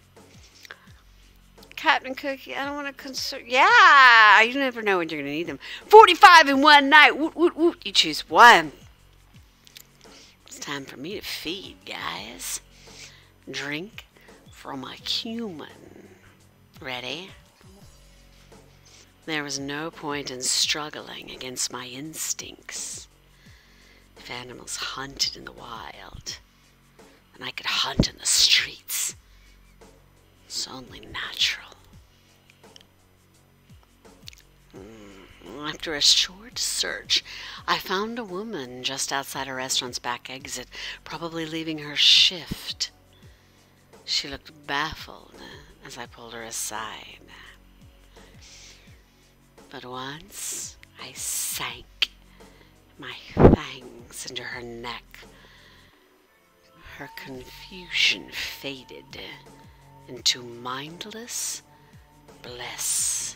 Captain Cookie, I don't want to concern... Yeah! You never know when you're going to need them. 45 in one night. Woot, woot, woot. You choose one. It's time for me to feed, guys. Drink from a human. Ready? There was no point in struggling against my instincts. If animals hunted in the wild, then I could hunt in the streets. It's only natural. After a short search, I found a woman just outside a restaurant's back exit, probably leaving her shift. She looked baffled as I pulled her aside. But once I sank my fangs into her neck, her confusion faded into mindless bliss.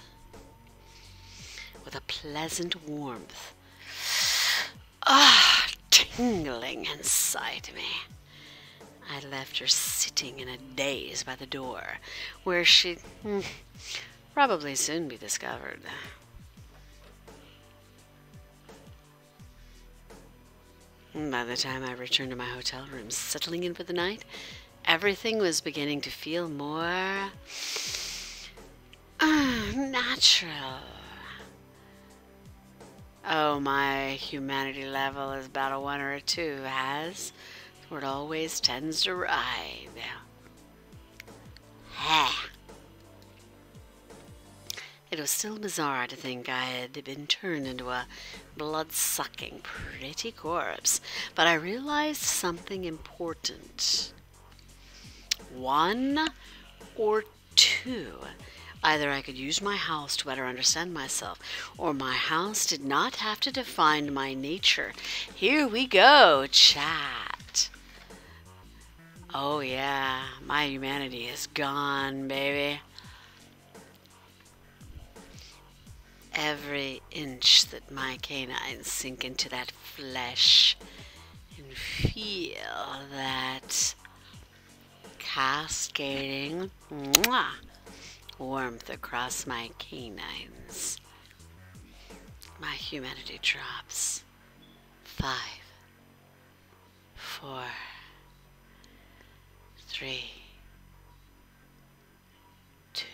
With a pleasant warmth, tingling inside me, I left her sitting in a daze by the door, where she'd probably soon be discovered. By the time I returned to my hotel room, settling in for the night, everything was beginning to feel more natural. Oh, my humanity level is about a 1 or a 2, Has. Where it always tends to ride. It was still bizarre to think I had been turned into a blood-sucking pretty corpse, but I realized something important. 1 or 2. Either I could use my house to better understand myself, or my house did not have to define my nature. Here we go, chat. Oh yeah, my humanity is gone, baby. Every inch that my canines sink into that flesh and feel that cascading warmth across my canines, my humanity drops. 5, 4, 3, 2.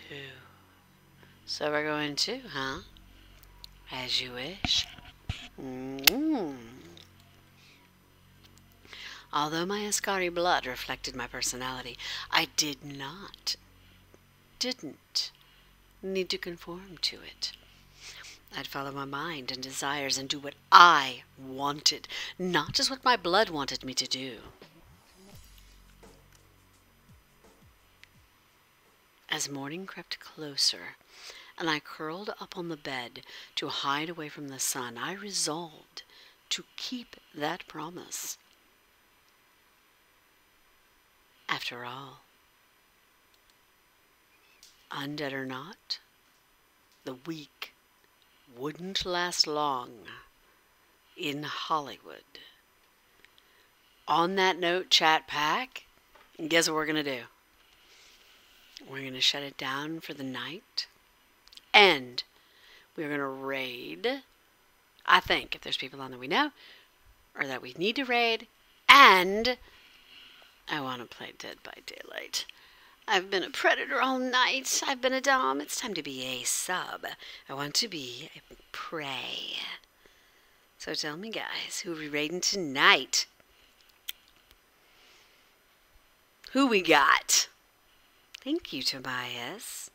So we're going to, huh? As you wish. Although my Ascari blood reflected my personality, I didn't need to conform to it. I'd follow my mind and desires and do what I wanted, not just what my blood wanted me to do. As morning crept closer, and I curled up on the bed to hide away from the sun, I resolved to keep that promise. After all, undead or not, the week wouldn't last long in Hollywood. On that note, chat pack, guess what we're going to do? We're going to shut it down for the night. And we're going to raid, I think, if there's people on that we know, or that we need to raid, and I want to play Dead by Daylight. I've been a predator all night. I've been a dom. It's time to be a sub. I want to be a prey. So tell me, guys, who are we raiding tonight? Who we got? Thank you, Tobias.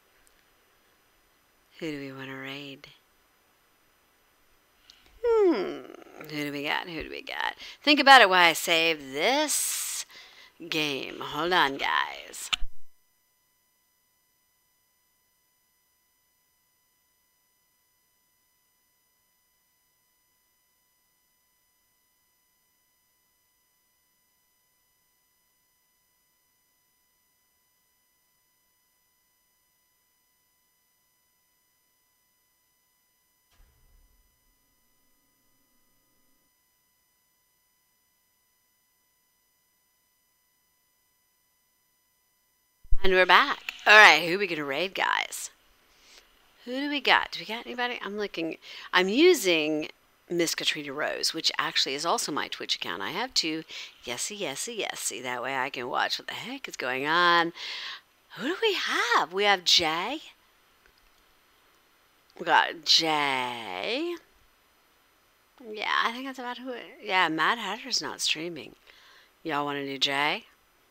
Who do we want to raid? Who do we got? Who do we got? Think about it while I save this game. Hold on, guys. And we're back. All right, who are we going to raid, guys? Who do we got? Do we got anybody? I'm using Miss Katrina Rose, which actually is also my Twitch account. I have two. Yesy. That way I can watch what the heck is going on. Who do we have? We have Jay. We got Jay. Yeah, I think that's about who it is. Yeah, Mad Hatter's not streaming. Y'all want to do Jay?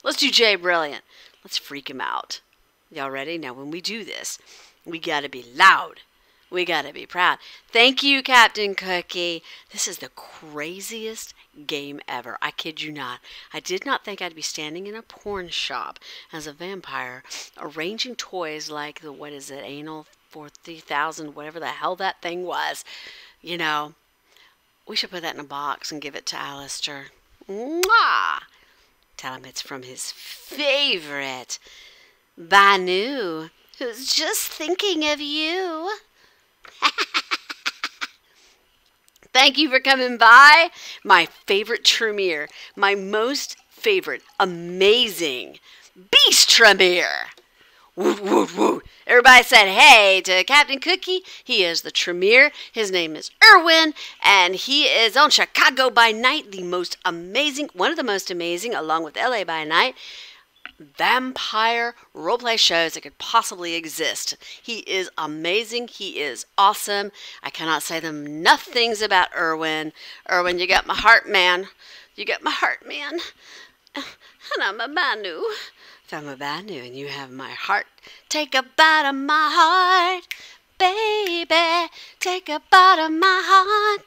Let's do Jay Brilliant. Let's freak him out. Y'all ready? Now, when we do this, we gotta be loud. We gotta be proud. Thank you, Captain Cookie. This is the craziest game ever. I kid you not. I did not think I'd be standing in a porn shop as a vampire, arranging toys like the, what is it, Anal 40,000, whatever the hell that thing was. You know, we should put that in a box and give it to Alistair. Mwah! Tell him it's from his favorite, Banu, who's just thinking of you. Thank you for coming by. My favorite Tremere. My most favorite, amazing Beast Tremere. Woo, woo, woo. Everybody said hey to Captain Cookie. He is the Tremere. His name is Erwin, and he is on Chicago by Night, the most amazing, one of the most amazing, along with LA by Night, vampire roleplay shows that could possibly exist. He is amazing. He is awesome. I cannot say them enough things about Erwin. Erwin, you got my heart, man. You got my heart, man. And I'm a Banu. If I'm a Banu and you have my heart, take a bite of my heart, baby. Take a bite of my heart.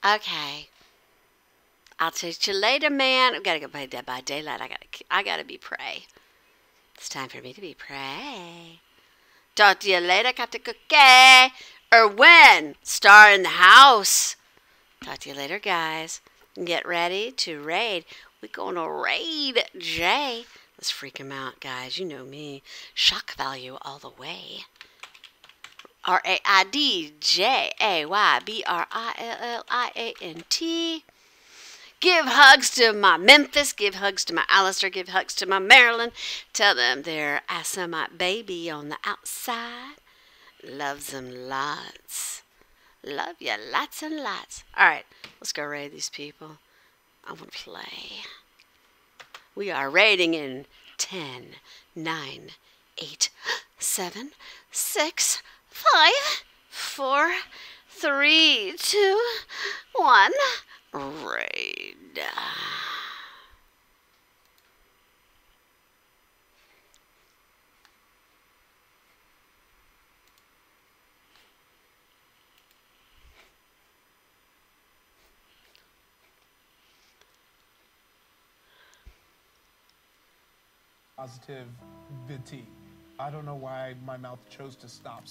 Okay. I'll teach you later, man. I've got to go play Dead by Daylight. I gotta be prey. It's time for me to be prey. Talk to you later, Captain Cookie. Erwin, star in the house. Talk to you later, guys. Get ready to raid. We're gonna raid Jay. Let's freak him out, guys. You know me. Shock value all the way. RAIDJAYBRILLIANT. Give hugs to my Memphis. Give hugs to my Alistair. Give hugs to my Maryland. Tell them they're my baby on the outside. Loves them lots. Love you lots and lots. All right, let's go raid these people. I want to play. We are raiding in 10, 9, 8, 7, 6, 5, 4, 3, 2, 1. Raid. Positivity. I don't know why my mouth chose to stop.